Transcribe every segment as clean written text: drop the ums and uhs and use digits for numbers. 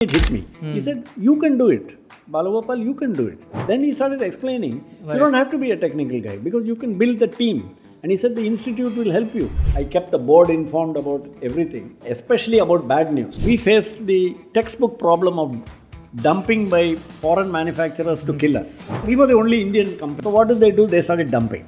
It hit me. He said, you can do it. Balagopal, you can do it. Then he started explaining, you don't have to be a technical guy because you can build the team. And he said, the institute will help you. I kept the board informed about everything, especially about bad news. We faced the textbook problem of dumping by foreign manufacturers to kill us. We were the only Indian company. So what did they do? They started dumping.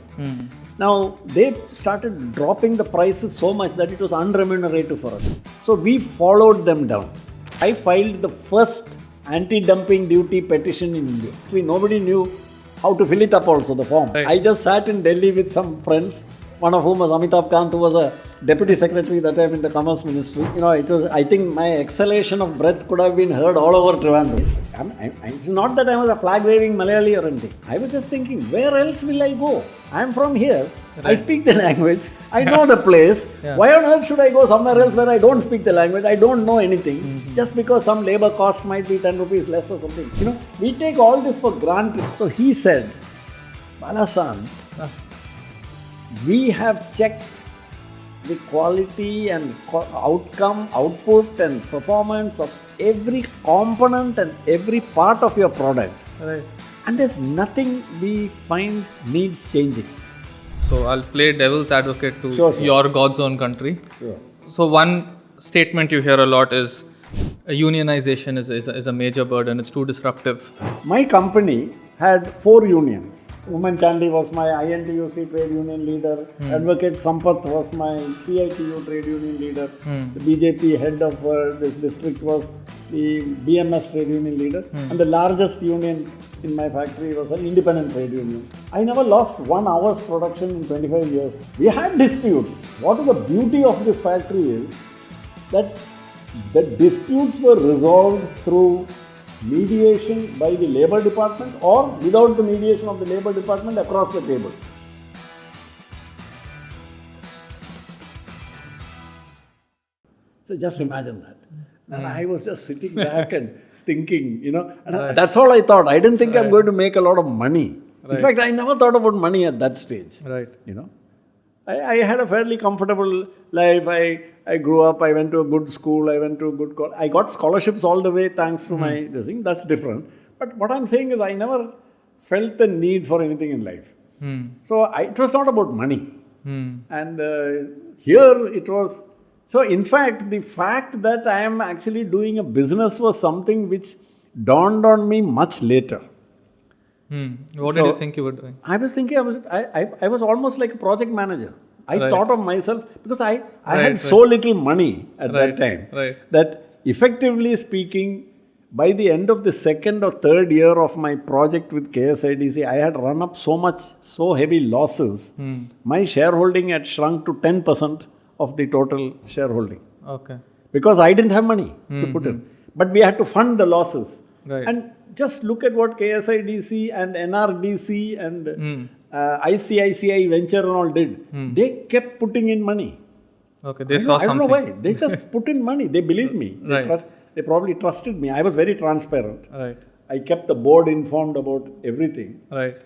Now, they started dropping the prices so much that it was unremunerative for us. So we followed them down. I filed the first anti-dumping duty petition in India. Nobody knew how to fill it up also, the form. Right. I just sat in Delhi with some friends, one of whom was Amitabh Kant, who was a deputy secretary that time in the commerce ministry. It was, I think my exhalation of breath could have been heard all over Trivandrum. It's not that I was a flag-waving Malayali or anything. I was just thinking, where else will I go? I'm from here. Right. I speak the language. I know the place. Yeah. Why on earth should I go somewhere else where I don't speak the language? I don't know anything. Just because some labor cost might be 10 rupees less or something. We take all this for granted. So he said, Balasan, we have checked the quality and outcome, output and performance of every component and every part of your product. Right. And there's nothing we find needs changing. So I'll play devil's advocate to your God's own country. Sure. So one statement you hear a lot is unionization is a major burden. It's too disruptive. My company had 4 unions. Woman Chandy was my INTUC trade union leader. Advocate Sampath was my CITU trade union leader. The BJP head of this district was the BMS trade union leader. And the largest union in my factory was an independent trade union. I never lost 1 hour's production in 25 years. We had disputes. What is the beauty of this factory is that the disputes were resolved through mediation by the labor department or without the mediation of the labor department across the table. So just imagine that. And I was just sitting back and thinking, and that's all I thought. I didn't think I'm going to make a lot of money. In fact, I never thought about money at that stage. Right. I had a fairly comfortable life. I grew up, I went to a good school, I went to a good college. I got scholarships all the way thanks to my this thing. That's different. But what I'm saying is I never felt the need for anything in life. So it was not about money. And here it was. So in fact, the fact that I am actually doing a business was something which dawned on me much later. What did you think you were doing? I was thinking I was almost like a project manager. I thought of myself because I had so little money at that time that effectively speaking, by the end of the 2nd or 3rd year of my project with KSIDC, I had run up so heavy losses. My shareholding had shrunk to 10% of the total shareholding. Okay. Because I didn't have money to put in. But we had to fund the losses. Right. And just look at what KSIDC and NRDC and ICICI Venture and all did. They kept putting in money. Okay, they saw something. I don't know why. They just put in money. They believed me. They probably trusted me. I was very transparent. Right. I kept the board informed about everything. Right.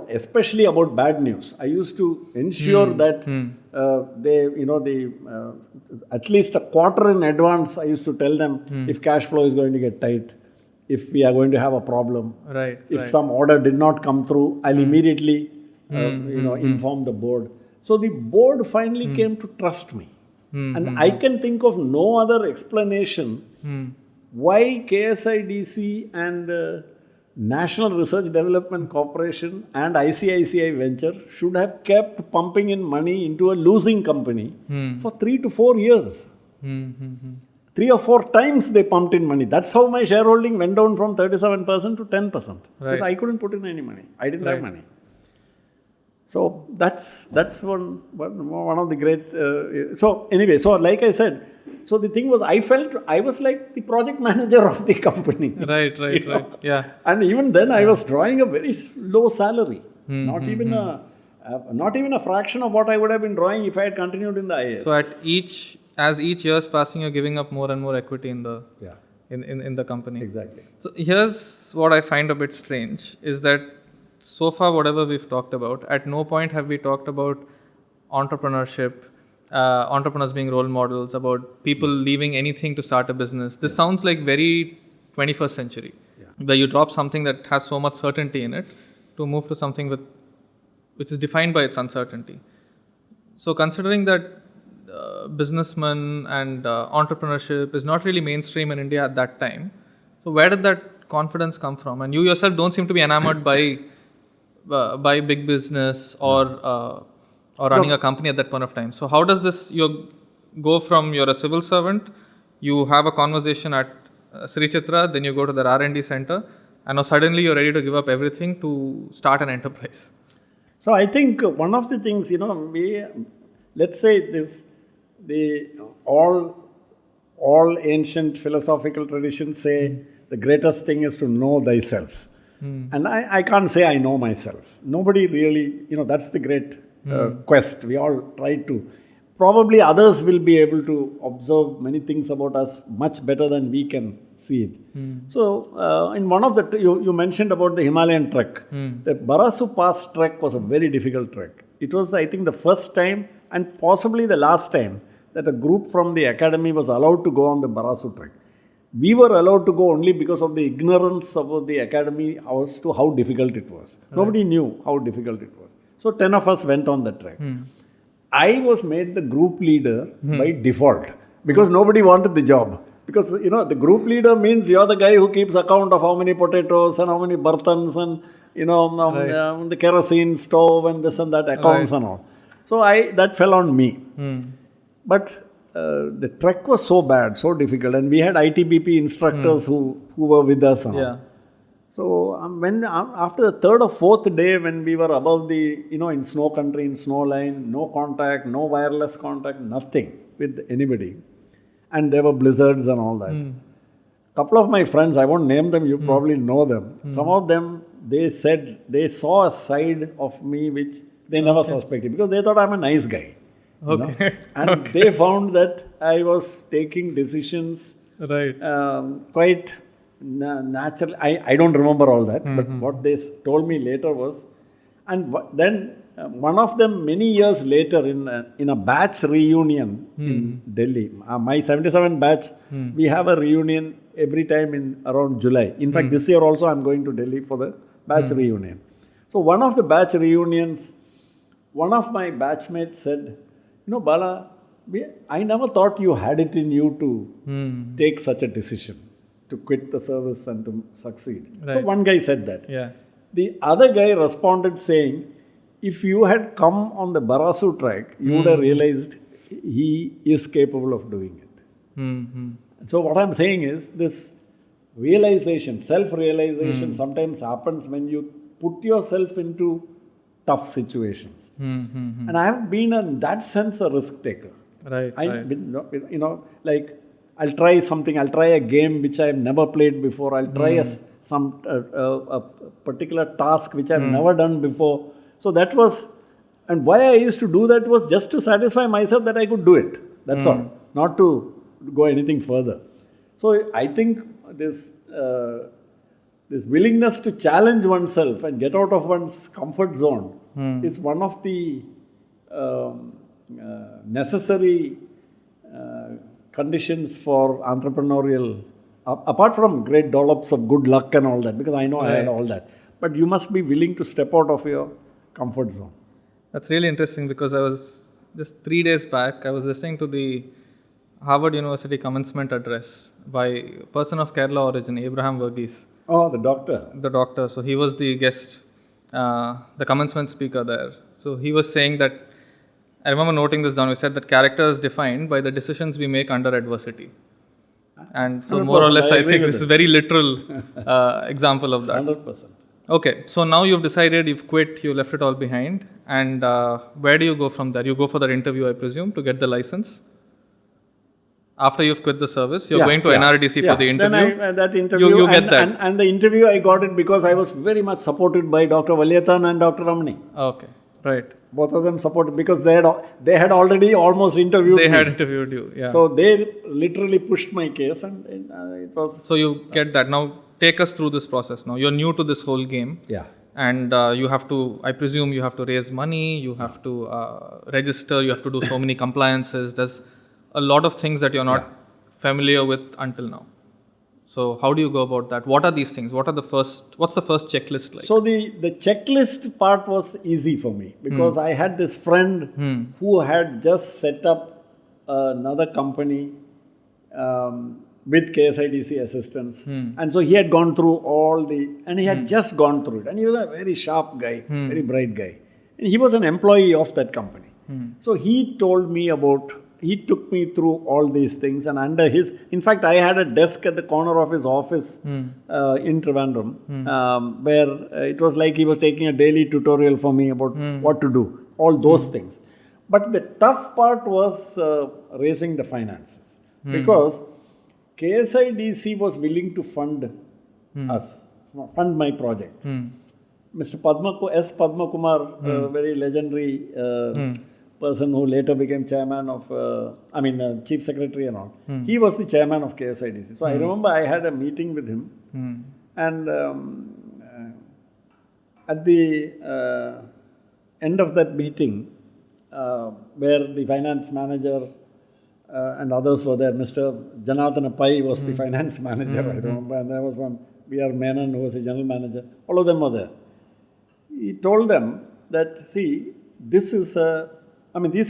Especially about bad news. I used to ensure that at least a quarter in advance, I used to tell them if cash flow is going to get tight, if we are going to have a problem, if some order did not come through, I'll immediately inform the board. So the board finally came to trust me. And I can think of no other explanation why KSIDC and National Research Development Corporation and ICICI Venture should have kept pumping in money into a losing company for 3 to 4 years. 3 or 4 times they pumped in money. That's how my shareholding went down from 37% to 10%. Because I couldn't put in any money. I didn't have money. So that's one of the great... so anyway, so like I said, so the thing was, I felt I was like the project manager of the company. Right. Yeah. And even then I was drawing a very low salary. Not even a fraction of what I would have been drawing if I had continued in the IAS. So as each year is passing, you're giving up more and more equity in the in the company. Exactly. So here's what I find a bit strange is that so far whatever we've talked about, at no point have we talked about entrepreneurship, entrepreneurs being role models, about people leaving anything to start a business. This sounds like very 21st century, where you drop something that has so much certainty in it to move to something which is defined by its uncertainty. So considering that businessman and entrepreneurship is not really mainstream in India at that time, so where did that confidence come from? And you yourself don't seem to be enamored by big business or running a company at that point of time. So how does this, you go from you're a civil servant, you have a conversation at Shri Chitra, then you go to the R&D center, and now suddenly you're ready to give up everything to start an enterprise? So I think one of the things, let's say all ancient philosophical traditions say the greatest thing is to know thyself. And I can't say I know myself. Nobody really, that's the great quest. We all try to. Probably others will be able to observe many things about us much better than we can see it. So, in one of the, you mentioned about the Himalayan trek. The Barasu Pass trek was a very difficult trek. It was, I think, the first time and possibly the last time that a group from the academy was allowed to go on the Barasu trek. We were allowed to go only because of the ignorance of the academy as to how difficult it was. Right. Nobody knew how difficult it was. So 10 of us went on the trek. I was made the group leader by default because nobody wanted the job. Because, the group leader means you're the guy who keeps account of how many potatoes and how many bartans and, the kerosene stove and this and that accounts and all. So that fell on me. But the trek was so bad, so difficult, and we had ITBP instructors who were with us. So when after the third or fourth day, when we were above the, in snow country, in snow line, no contact, no wireless contact, nothing with anybody, and there were blizzards and all that. Couple of my friends, I won't name them, you probably know them. Some of them, they said they saw a side of me which they never suspected because they thought I'm a nice guy. And they found that I was taking decisions quite naturally. I don't remember all that, but what they told me later was, and then one of them many years later in a batch reunion in Delhi, my 77 batch, we have a reunion every time in around July. In fact, this year also I'm going to Delhi for the batch reunion. So one of the batch reunions, one of my batchmates said, Bala, I never thought you had it in you to take such a decision, to quit the service and to succeed. Right. So one guy said that. The other guy responded saying, if you had come on the Barasu track, you would have realized he is capable of doing it. So what I'm saying is, this realization, self-realization sometimes happens when you put yourself into tough situations. And I have been in that sense a risk taker. Like I'll try something, I'll try a game which I have never played before, I'll try a particular task which I've never done before. So that was, and why I used to do that was just to satisfy myself that I could do it. That's all, not to go anything further. So I think this willingness to challenge oneself and get out of one's comfort zone is one of the necessary conditions for entrepreneurial, apart from great dollops of good luck and all that, because I know I had all that. But you must be willing to step out of your comfort zone. That's really interesting, because I was just 3 days back, I was listening to the Harvard University commencement address by a person of Kerala origin, Abraham Verghese. Oh, the doctor. The doctor. So he was the guest, the commencement speaker there. So he was saying that, I remember noting this down, he said that character is defined by the decisions we make under adversity. And so more or less I think this is a very literal example of that. 100%. Okay, so now you've decided, you've quit, you left it all behind, and where do you go from there? You go for that interview, I presume, to get the license? After you've quit the service, you're going to NRDC for the interview? Then that interview, you get that. And the interview I got it because I was very much supported by Dr. Valyathan and Dr. Ramani. Okay, right. Both of them supported because they had already almost interviewed me. They had interviewed you, yeah. So they literally pushed my case, and it was... So you get that. Now take us through this process now. You're new to this whole game. Yeah. And you have to, I presume you have to raise money, you have to register, you have to do so many compliances. There's a lot of things that you're not familiar with until now. So how do you go about that? What are these things? What's the first checklist like? So the checklist part was easy for me because I had this friend who had just set up another company with KSIDC assistance. And so he had gone through and he had just gone through it. And he was a very sharp guy, very bright guy. And he was an employee of that company. So he took me through all these things, and in fact, I had a desk at the corner of his office in Trivandrum, where it was like he was taking a daily tutorial for me about what to do, all those things. But the tough part was raising the finances, because KSIDC was willing to fund my project. Mr. S. Padma Kumar, very legendary person who later became chairman of, chief secretary and all. He was the chairman of KSIDC. So I remember I had a meeting with him, and at the end of that meeting, where the finance manager and others were there, Mr. Janardhan Pai was the finance manager, I remember, and there was one B.R. Menon who was the general manager. All of them were there. He told them that, see, these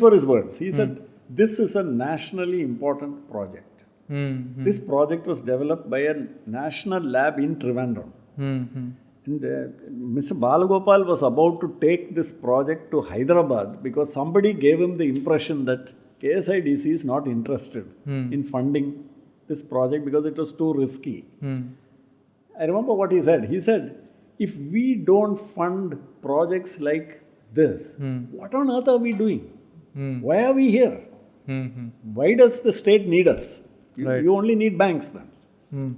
were his words. He said, this is a nationally important project. This project was developed by a national lab in Trivandrum. And Mr. Balagopal was about to take this project to Hyderabad because somebody gave him the impression that KSIDC is not interested in funding this project because it was too risky. I remember what he said. He said, if we don't fund projects like this, what on earth are we doing? Why are we here? Why does the state need us? You only need banks then.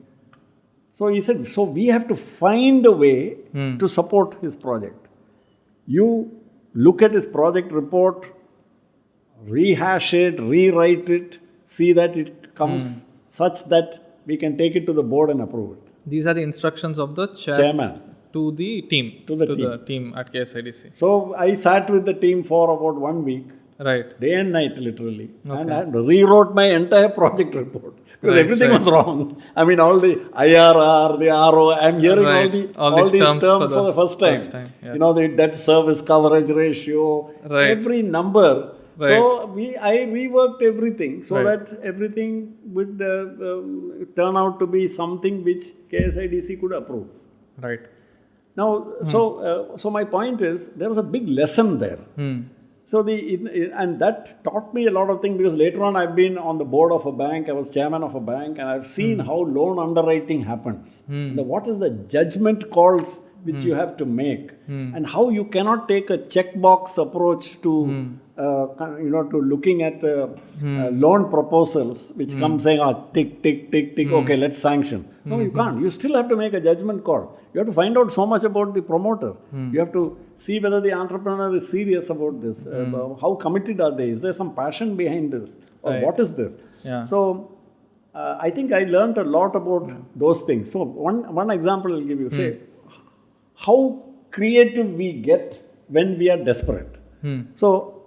So he said, so we have to find a way to support his project. You look at his project report, rehash it, rewrite it, see that it comes such that we can take it to the board and approve it. These are the instructions of the chairman to the team. To the team at KSIDC. So I sat with the team for about 1 week. Right. Day and night, literally. Okay. And I rewrote my entire project report. Because everything was wrong. I mean, all the IRR, the RO, I'm hearing all these terms for the first time. You know, the debt service coverage ratio, every number. So I reworked everything so that everything would turn out to be something which KSIDC could approve. Right. Now, so my point is, there was a big lesson there. So and that taught me a lot of things, because later on I've been on the board of a bank, I was chairman of a bank, and I've seen how loan underwriting happens. What is the judgment calls which you have to make, and how you cannot take a checkbox approach to to looking at loan proposals which come saying, tick, tick, tick, tick, okay, let's sanction. No, you can't. You still have to make a judgment call. You have to find out so much about the promoter. You have to see whether the entrepreneur is serious about this. How committed are they? Is there some passion behind this? Or what is this? Yeah. So, I think I learned a lot about those things. So, one example I'll give you. Say, how creative we get when we are desperate. So,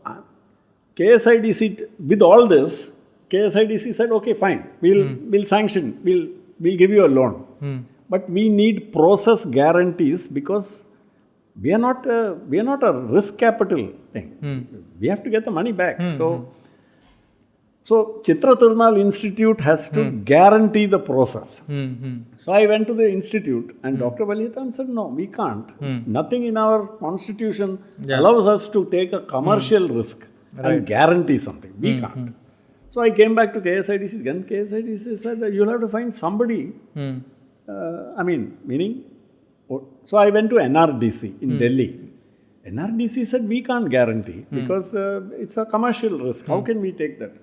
KSIDC, with all this, KSIDC said, okay, fine, we'll sanction, we'll give you a loan. But we need process guarantees, because we are not a risk capital thing. We have to get the money back. So Chitra Tirunal Institute has to guarantee the process. So I went to the institute, and Dr. Valiathan said, no, we can't. Nothing in our constitution allows us to take a commercial risk and guarantee something. We can't. So I came back to KSIDC. Then KSIDC said, you'll have to find somebody. So I went to NRDC in Delhi. NRDC said, we can't guarantee because it's a commercial risk. How can we take that?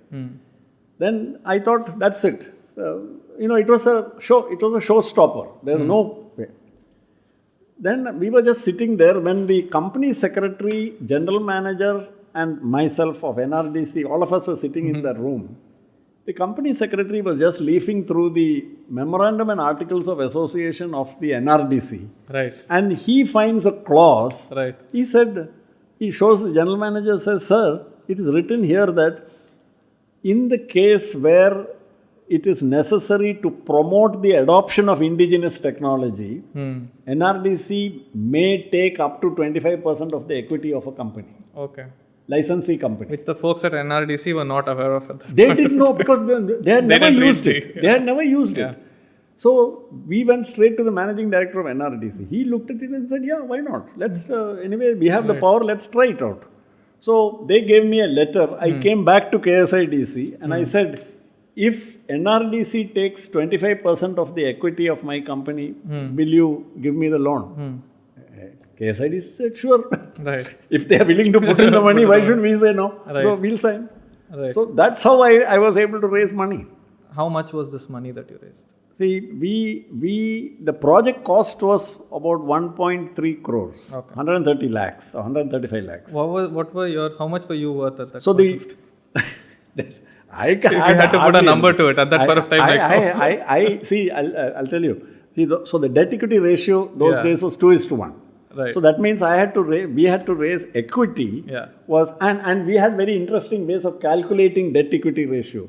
Then I thought, that's it. It was a showstopper. There's no way. Then we were just sitting there when the company secretary, general manager, and myself of NRDC, all of us were sitting in the room. The company secretary was just leafing through the memorandum and articles of association of the NRDC. Right. And he finds a clause. Right. He said, he shows the general manager, says, sir, it is written here that in the case where it is necessary to promote the adoption of indigenous technology, NRDC may take up to 25% of the equity of a company. Okay. Licensee company. Which the folks at NRDC were not aware of at that They didn't know because they had never used it. They had never used Yeah. it. So we went straight to the managing director of NRDC. He looked at it and said, yeah, why not? Let's, anyway, we have the power, let's try it out. So they gave me a letter. I came back to KSIDC and I said, if NRDC takes 25% of the equity of my company, will you give me the loan? KSIDC said, sure. Right. If they are willing to put in the money, why should we say no? Right. So we'll sign. Right. So that's how I was able to raise money. How much was this money that you raised? See, the project cost was about 1.3 crores, Okay. 130 lakhs, 135 lakhs. How much were you worth at that So point? I If you had to put a number to it at that point of time, I'll tell you. See, so the debt equity ratio those days was 2:1. Right. So that means we had to raise equity. Yeah. And we had very interesting ways of calculating debt equity ratio.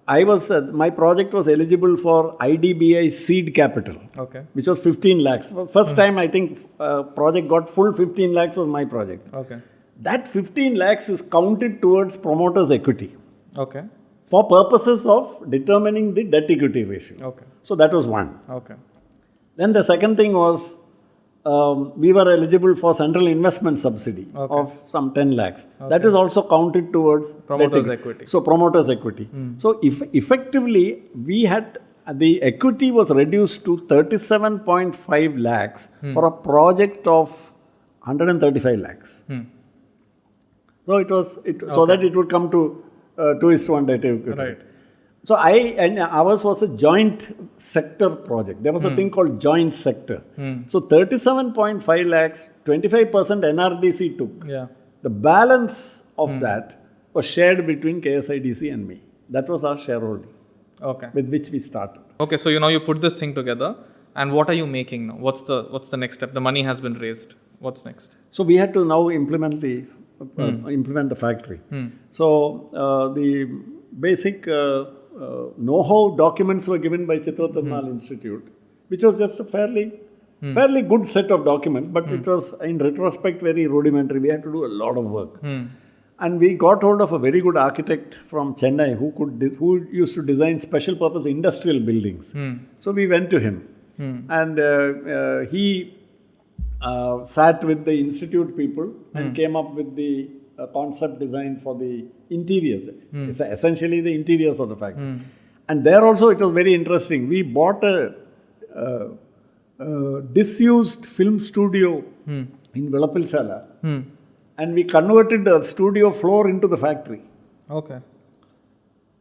My project was eligible for IDBI seed capital, Okay. which was 15 lakhs. First time I think project got full 15 lakhs was my project. Okay. That 15 lakhs is counted towards promoter's equity Okay. for purposes of determining the debt equity ratio. Okay. So that was one. Okay. Then the second thing was we were eligible for central investment subsidy of some 10 lakhs. That is also counted towards Promoter's equity. So promoter's equity. So if effectively we had the equity was reduced to 37.5 lakhs for a project of 135 lakhs. So it was so that it would come to 2:1 debt equity. Right. So ours was a joint sector project. There was a thing called joint sector. So 37.5 lakhs, 25% NRDC took. Yeah. The balance of that was shared between KSIDC and me. That was our shareholding Okay. with which we started. Okay. So you put this thing together, and what are you making now? What's the next step? The money has been raised. What's next? So we had to now implement the factory. So the basic know-how documents were given by Chitra Tirunal Institute, which was just a fairly good set of documents, but it was in retrospect very rudimentary. We had to do a lot of work. And we got hold of a very good architect from Chennai who used to design special purpose industrial buildings. So we went to him and he sat with the institute people and came up with the concept design for the interiors. It's essentially the interiors of the factory. And there also it was very interesting. We bought a disused film studio in Velapilshala and we converted the studio floor into the factory. Okay.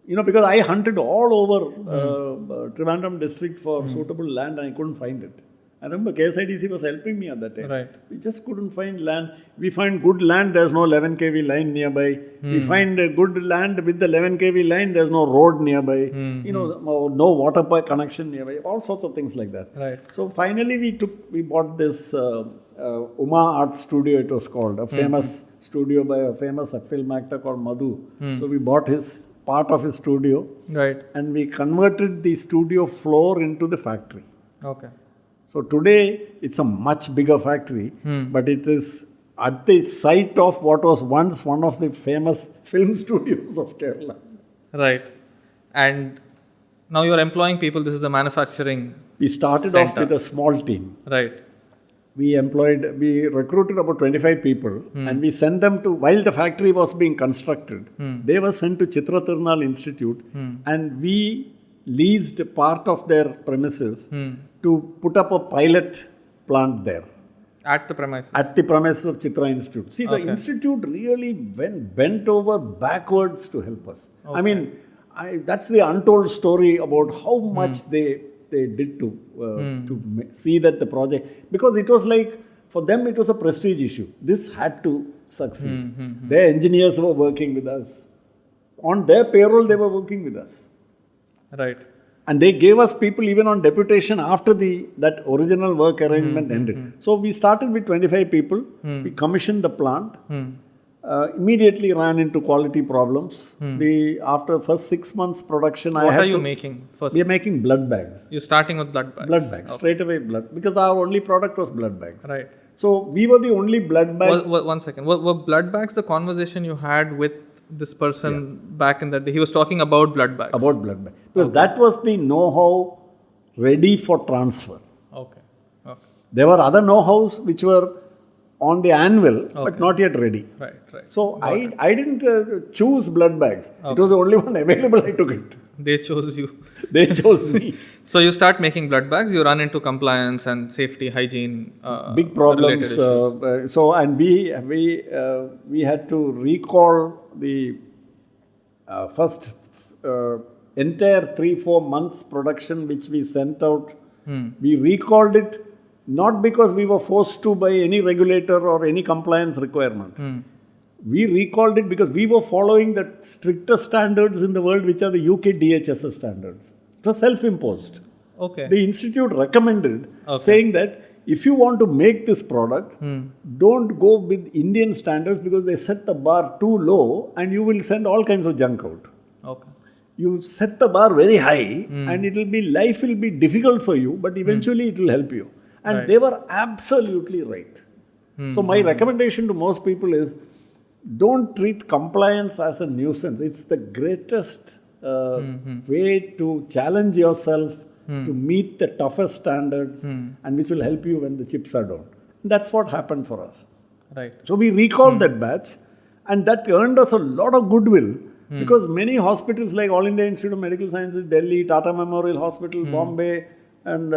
Because I hunted all over Trivandrum district for suitable land and I couldn't find it. I remember KSIDC was helping me at that time. Right. We just couldn't find land. We find good land, there's no 11 kV line nearby. We find good land with the 11 kV line, there's no road nearby. No water pipe connection nearby. All sorts of things like that. Right. So finally we bought this Uma Art Studio, it was called, a famous studio by a famous film actor called Madhu. So we bought part of his studio. Right. And we converted the studio floor into the factory. Okay. So today it's a much bigger factory, but it is at the site of what was once one of the famous film studios of Kerala. Right. And now you're employing people. This is a manufacturing. We started off with a small team. Right. We recruited about 25 people and we sent them to, while the factory was being constructed, they were sent to Chitra Tirunal Institute and we leased part of their premises to put up a pilot plant there. At the premises? At the premises of Chitra Institute. See, the institute really bent over backwards to help us. Okay. I mean, that's the untold story about how much they did to see that the project, because it was like, for them it was a prestige issue. This had to succeed. Their engineers were working with us. On their payroll, they were working with us. Right. And they gave us people even on deputation after that original work arrangement ended. So we started with 25 people. We commissioned the plant. Immediately ran into quality problems. After first 6 months production, What are you making first? We are making blood bags. You're starting with blood bags. Blood bags, straight away blood. Because our only product was blood bags. Right. So we were the only blood bag. One second. Were blood bags the conversation you had with this person back in that day? He was talking about blood bags. About blood bags. Because that was the know-how ready for transfer. Okay. There were other know-hows which were on the anvil, but not yet ready. Right. So I didn't choose blood bags. It was the only one available. I took it. They chose you. They chose me. So you start making blood bags. You run into compliance and safety, hygiene. Big problems. And we had to recall the first entire 3-4 months production which we sent out. We recalled it. Not because we were forced to by any regulator or any compliance requirement. We recalled it because we were following the strictest standards in the world, which are the UK DHSS standards. It was self-imposed. Okay. The institute recommended, saying that if you want to make this product, don't go with Indian standards because they set the bar too low and you will send all kinds of junk out. Okay. You set the bar very high and life will be difficult for you, but eventually it will help you. And they were absolutely right. So my recommendation to most people is, don't treat compliance as a nuisance. It's the greatest way to challenge yourself to meet the toughest standards and which will help you when the chips are down. And that's what happened for us. Right. So we recalled that batch and that earned us a lot of goodwill because many hospitals like All India Institute of Medical Sciences, Delhi, Tata Memorial Hospital, Bombay, and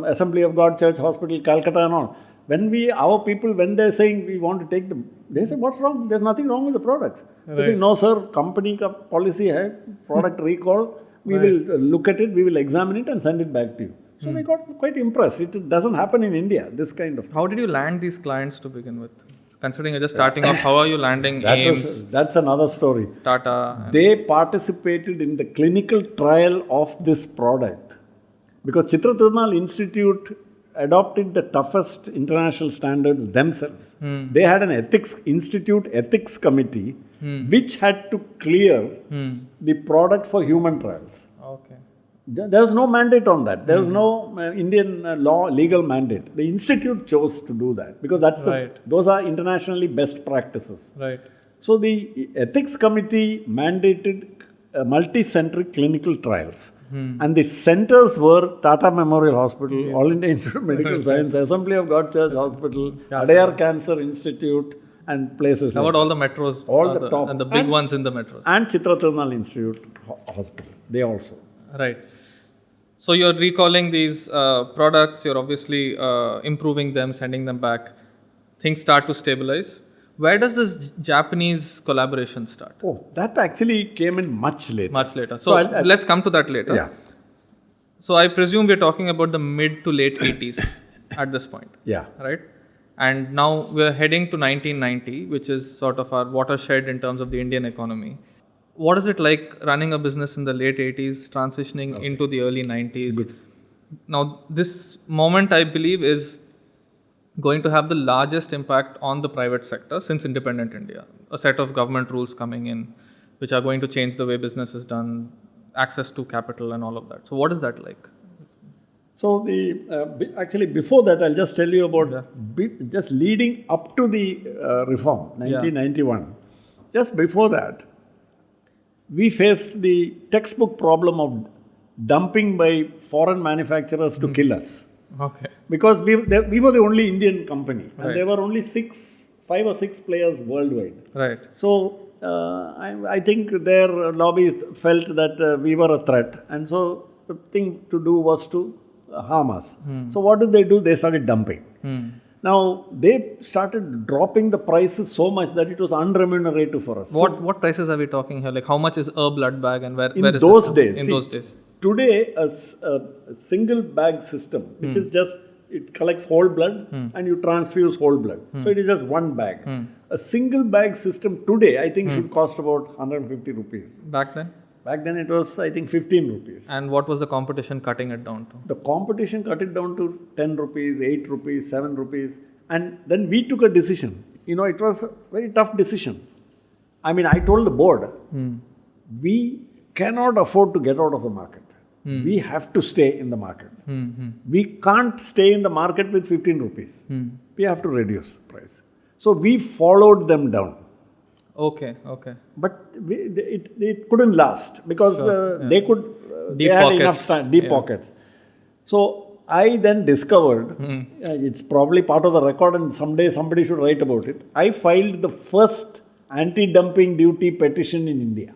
Assembly of God Church Hospital, Calcutta and all. When our people, when they're saying we want to take they say, what's wrong? There's nothing wrong with the products. They say, no sir, company ka policy hai, product recall, we will look at it, we will examine it and send it back to you. So they got quite impressed. It doesn't happen in India, this kind of. How did you land these clients to begin with? Considering you're just starting off, how are you landing AIMS? That's another story. Tata. They participated in the clinical trial of this product. Because Chitra Tirunal Institute adopted the toughest international standards themselves. They had an ethics committee which had to clear the product for human trials. Okay. There was no mandate on that. There was no Indian legal mandate. The institute chose to do that because those are internationally best practices. Right. So the ethics committee mandated multi-centric clinical trials. And the centers were Tata Memorial Hospital, All India Institute of Medical Science, Assembly of God Church Hospital, Adayar Cancer Institute, and places How about all the metros? All the top. And the big ones in the metros. And Chitra Tirunal Institute Hospital. They also. Right. So you're recalling these products, you're obviously improving them, sending them back. Things start to stabilize. Where does this Japanese collaboration start? Oh, that actually came in much later. Much later. So let's come to that later. Yeah. So I presume we're talking about the mid to late 80s at this point. Yeah. Right? And now we're heading to 1990, which is sort of our watershed in terms of the Indian economy. What is it like running a business in the late 80s, transitioning into the early 90s? Good. Now, this moment, I believe, is going to have the largest impact on the private sector since independent India. A set of government rules coming in, which are going to change the way business is done, access to capital and all of that. So what is that like? So actually before that, I'll just tell you about just leading up to the reform, 1991. Just before that, we faced the textbook problem of dumping by foreign manufacturers to kill us. Okay. Because we were the only Indian company and there were only 5 or 6 players worldwide. Right. So I think their lobby felt that we were a threat, and so the thing to do was to harm us. So what did they do? They started dumping. Now they started dropping the prices so much that it was unremunerative for us. What prices are we talking here? Like how much is a blood bag and where is those days? In those days. Today, a single bag system, which is just it collects whole blood and you transfuse whole blood. So it is just one bag. A single bag system today, I think, should cost about 150 rupees. Back then? Back then it was, I think, 15 rupees. And what was the competition cutting it down to? The competition cut it down to 10 rupees, 8 rupees, 7 rupees. And then we took a decision. It was a very tough decision. I mean, I told the board, we cannot afford to get out of the market. We have to stay in the market. We can't stay in the market with 15 rupees. We have to reduce price. So we followed them down. Okay. But it couldn't last because they had enough time, deep pockets. So I then discovered, it's probably part of the record and someday somebody should write about it. I filed the first anti-dumping duty petition in India.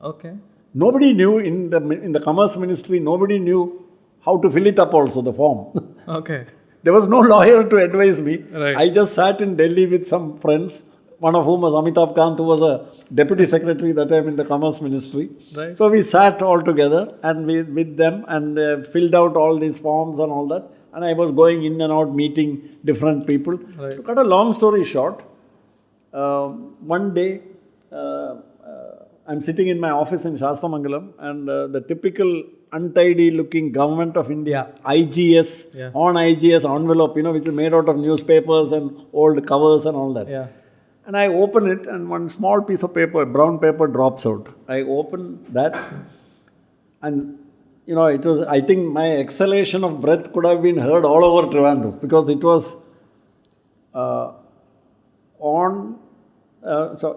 Okay. Nobody knew in the Commerce Ministry, nobody knew how to fill it up also, the form. Okay. There was no lawyer to advise me. Right. I just sat in Delhi with some friends, one of whom was Amitabh Kant, who was a deputy secretary that time in the Commerce Ministry. Right. So we sat all together and with them and filled out all these forms and all that. And I was going in and out meeting different people. Right. To cut a long story short, one day I'm sitting in my office in Shastamangalam and the typical untidy looking Government of India IGS, on IGS envelope, which is made out of newspapers and old covers and all that. Yeah. And I open it and one small piece of paper, brown paper, drops out. I open that and it was, I think my exhalation of breath could have been heard all over Trivandrum because it was so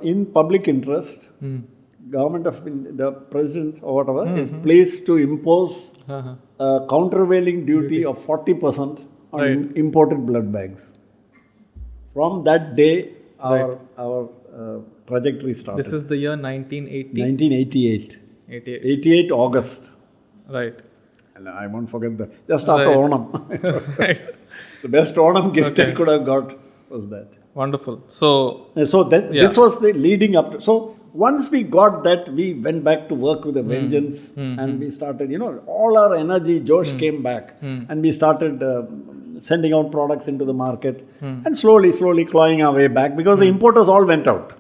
in public interest, Government of the President or whatever is pleased to impose a countervailing duty of 40% on imported blood bags. From that day, our trajectory started. This is the year 1988. 88. 88 August. Right. And I won't forget that. Just after Onam. The best Onam gift I could have got was that. Wonderful. So this was the leading up to. So once we got that, we went back to work with a vengeance and we started, all our energy, Josh came back and we started sending out products into the market and slowly clawing our way back because the importers all went out.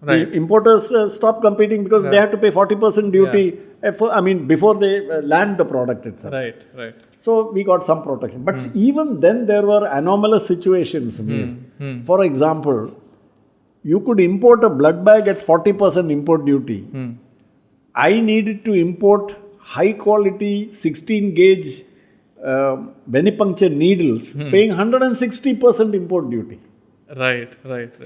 Right. The importers stopped competing because they had to pay 40% duty before they land the product itself. Right. So we got some protection. But even then there were anomalous situations. For example, you could import a blood bag at 40% import duty. I needed to import high quality 16 gauge venipuncture needles paying 160% import duty. Right.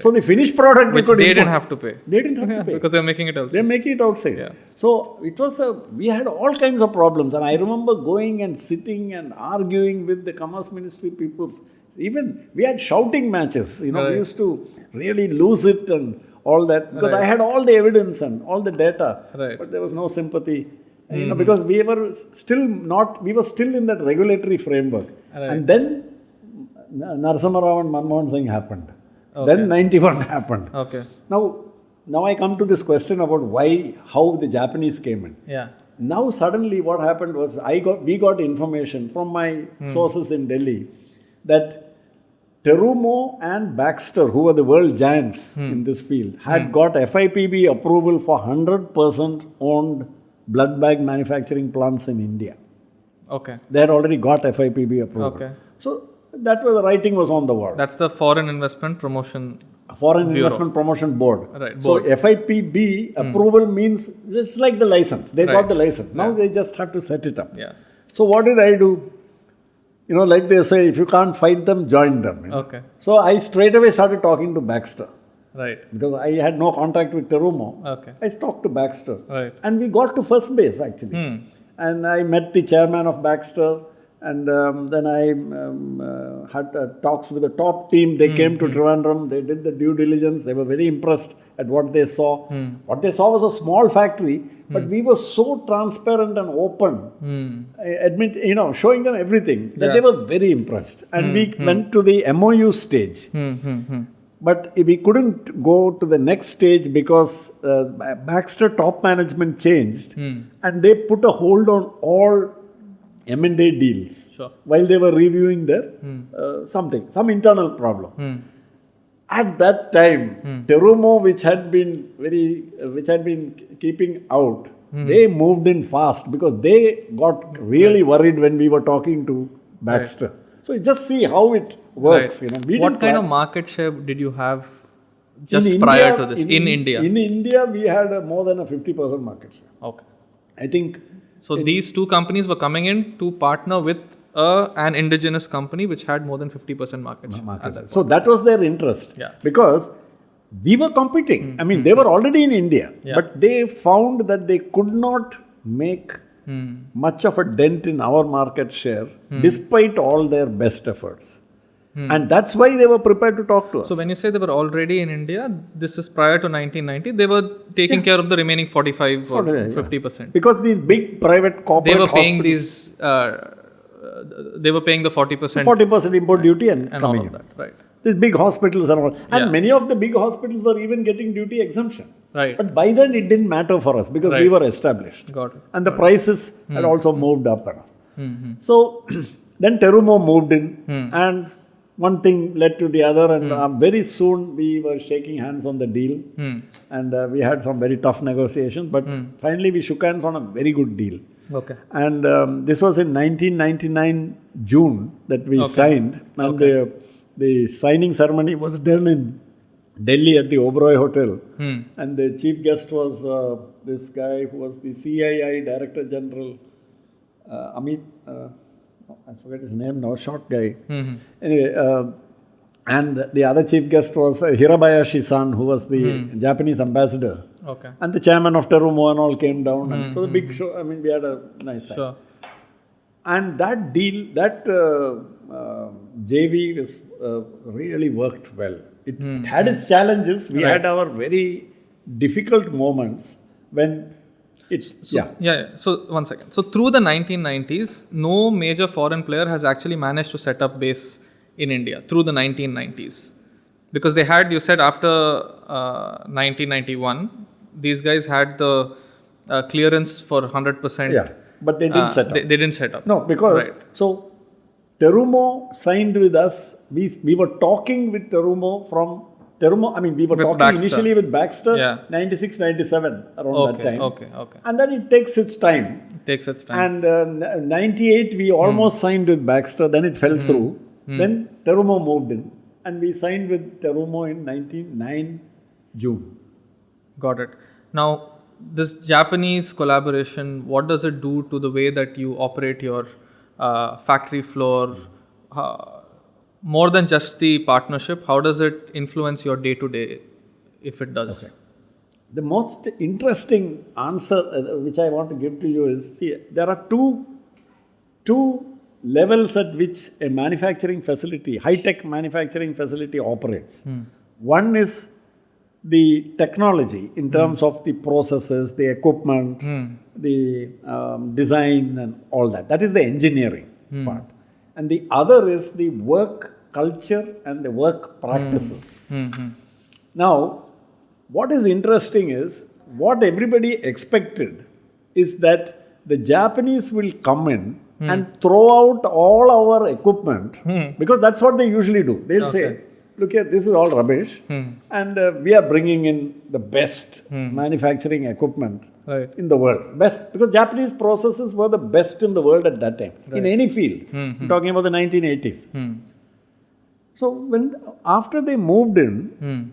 So the finished product which they didn't have to pay. They didn't have to pay. Because they're making it outside. They're making it outside. Yeah. So it was we had all kinds of problems. And I remember going and sitting and arguing with the Commerce Ministry people. Even we had shouting matches. We used to really lose it and all that. Because I had all the evidence and all the data. Right. But there was no sympathy. Because we were still in that regulatory framework. Right. And then Narasimha Rao and Manmohan Singh happened. Then 91 happened. Okay. Now I come to this question about how the Japanese came in. Yeah. Now suddenly what happened was we got information from my sources in Delhi that Terumo and Baxter, who were the world giants in this field, had got FIPB approval for 100% owned blood bag manufacturing plants in India. Okay. They had already got FIPB approval. Okay. So that was the writing was on the wall. That's the Foreign Investment Promotion Foreign Bureau. Investment Promotion Board. Right. So FIPB approval means it's like the license. They got the license. Now they just have to set it up. Yeah. So what did I do? Like they say, if you can't fight them, join them. Okay. So I straight away started talking to Baxter. Right. Because I had no contact with Terumo. Okay. I talked to Baxter. Right. And we got to first base actually. And I met the chairman of Baxter. And then I had talks with the top team. They came to Trivandrum. They did the due diligence. They were very impressed at what they saw. What they saw was a small factory, but we were so transparent and open, showing them everything that they were very impressed. And we went to the MOU stage. But we couldn't go to the next stage because Baxter top management changed and they put a hold on all M&A deals Sure. while they were reviewing their some internal problem. At that time, Terumo, which had been keeping out, they moved in fast because they got really worried when we were talking to Baxter. So you just see how it works. Right. We What didn't kind plan- of market share did you have just in prior India- to this in India? In India, we had more than a 50% market share. Okay. I think So these two companies were coming in to partner with an indigenous company which had more than 50% market share. at that so that was their interest. Yeah. Because we were competing. I mean, they were already in India, Yeah. but they found that they could not make much of a dent in our market share despite all their best efforts. And that's why they were prepared to talk to us. So when you say they were already in India, this is prior to 1990, they were taking care of the remaining 45 or 50%. Because these big private corporate They were paying hospitals, they were paying the 40%, 40% import duty and and coming all in. of that. Right. These big hospitals and all. And Yeah. many of the big hospitals were even getting duty exemption. Right. But by then it didn't matter for us because we Right. were established. Got it. And the prices had also moved up. So then Terumo moved in and one thing led to the other and very soon we were shaking hands on the deal and we had some very tough negotiations but finally we shook hands on a very good deal. Okay. And this was in 1999 June that we signed and the signing ceremony was done in Delhi at the Oberoi Hotel and the chief guest was this guy who was the CII Director General Amit, I forget his name now, short guy. Anyway, and the other chief guest was Hirabayashi-san, who was the Japanese ambassador. Okay. And the chairman of Terumo and all came down. And it was a big show. I mean, we had a nice time. Sure. And that deal, that JV was, really worked well. It had its challenges. We had our very difficult moments when it's, Yeah. So one second. So through the 1990s, no major foreign player has actually managed to set up base in India through the 1990s. Because they had, you said after 1991, these guys had the clearance for 100%. Yeah, but they didn't set up. They didn't set up. No, because, so Terumo signed with us. We were talking with Terumo from Terumo, I mean, we were talking Baxter. initially with Baxter, Yeah. 96, 97, around that time. Okay. And then it takes its time. It takes its time. And 98, we almost signed with Baxter, then it fell through. Then Terumo moved in. And we signed with Terumo in 99 June. Got it. Now, this Japanese collaboration, what does it do to the way that you operate your factory floor? More than just the partnership, how does it influence your day-to-day, if it does? Okay. The most interesting answer which I want to give to you is, see, there are two levels at which a manufacturing facility, high-tech manufacturing facility operates. One is the technology in terms of the processes, the equipment, the design and all that. That is the engineering part. And the other is the work culture and the work practices. Now, what is interesting is, what everybody expected is that the Japanese will come in and throw out all our equipment, because that's what they usually do. They'll say, look here, this is all rubbish and we are bringing in the best manufacturing equipment in the world. Best, because Japanese processes were the best in the world at that time, in any field. I'm talking about the 1980s. So after they moved in,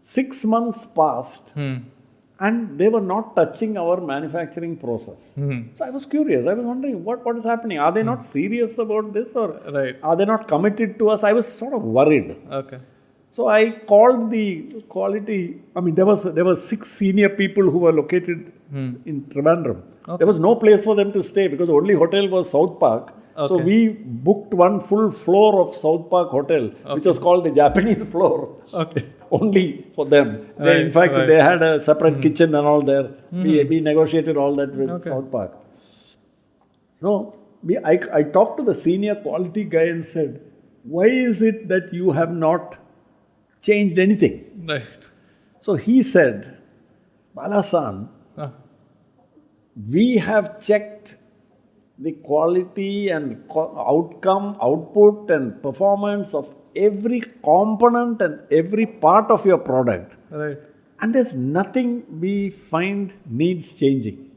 6 months passed and they were not touching our manufacturing process. So I was curious. I was wondering, what is happening? Are they not serious about this, or are they not committed to us? I was sort of worried. Okay. So I called the quality. I mean, there were 6 senior people who were located in Trivandrum. There was no place for them to stay because the only hotel was South Park. So we booked one full floor of South Park Hotel, which was called the Japanese floor. Only for them. In fact, they had a separate kitchen and all there. We negotiated all that with South Park. So I talked to the senior quality guy and said, why is it that you have not changed anything? Right. So he said, Bala-san, we have checked the quality and outcome, output and performance of every component and every part of your product. Right. And there's nothing we find needs changing.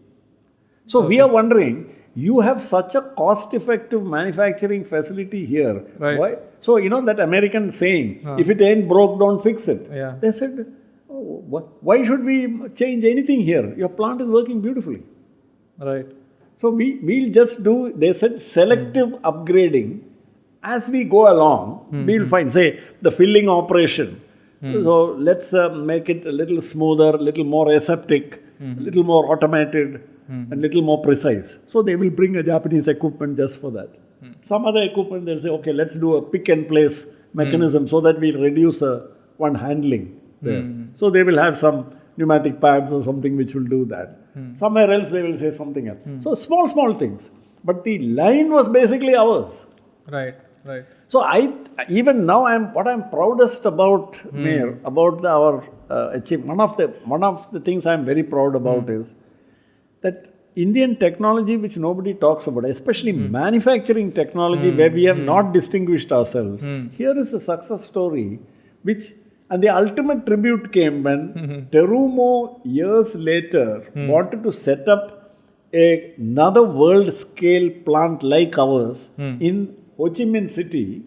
So we are wondering, you have such a cost-effective manufacturing facility here. Right. Why? So, that American saying, if it ain't broke, don't fix it. Yeah. They said, why should we change anything here? Your plant is working beautifully. Right. So we'll just do, they said, selective upgrading as we go along. We'll find, say, the filling operation. So let's make it a little smoother, a little more aseptic, a little more automated, and a little more precise. So they will bring a Japanese equipment just for that. Some other equipment, they'll say, okay, let's do a pick and place mechanism so that we reduce one handling there. So they will have some pneumatic pads or something which will do that. Somewhere else they will say something else. So small things. But the line was basically ours. Right. So even now what I'm proudest about, Mayor, about our achievement. One of the things I'm very proud about is that Indian technology, which nobody talks about, especially manufacturing technology, where we have not distinguished ourselves. Here is a success story, and the ultimate tribute came when Terumo years later wanted to set up another world scale plant like ours in Ho Chi Minh City.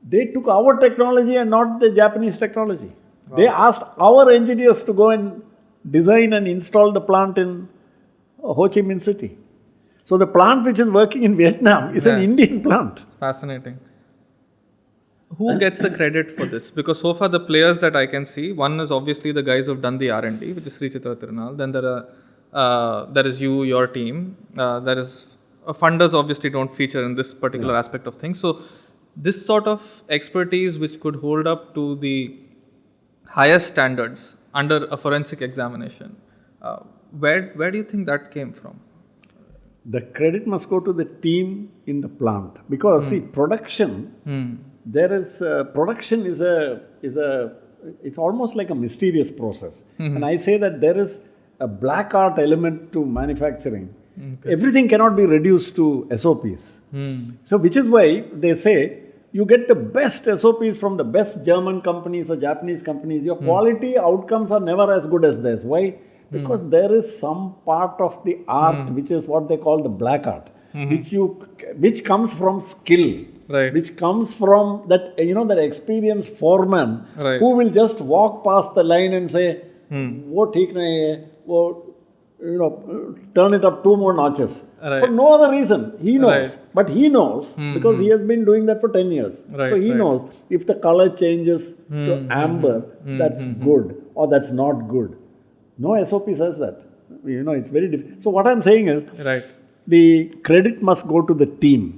They took our technology and not the Japanese technology. Wow. They asked our engineers to go and design and install the plant in Ho Chi Minh City. So the plant which is working in Vietnam is an Indian plant. Fascinating. Who gets the credit for this? Because so far the players that I can see, one is obviously the guys who've done the R&D, which is Shri Tirunal. Then there is you, your team. There is funders obviously don't feature in this particular aspect of things. So this sort of expertise which could hold up to the highest standards under a forensic examination, where do you think that came from? The credit must go to the team in the plant, because see, production. There is production is it's almost like a mysterious process, and I say that there is a black art element to manufacturing. Everything cannot be reduced to SOPs. So which is why they say you get the best SOPs from the best German companies or Japanese companies. Your quality outcomes are never as good as theirs. Why? Because there is some part of the art which is what they call the black art, which comes from skill. Right. Which comes from that, that experienced foreman who will just walk past the line and say, "Wo theek nahi hai, wo, turn it up 2 more notches." For no other reason. He knows. But he knows because he has been doing that for 10 years. So he knows if the color changes to amber, that's good or that's not good. No SOP says that. It's very different. So what I'm saying is, the credit must go to the team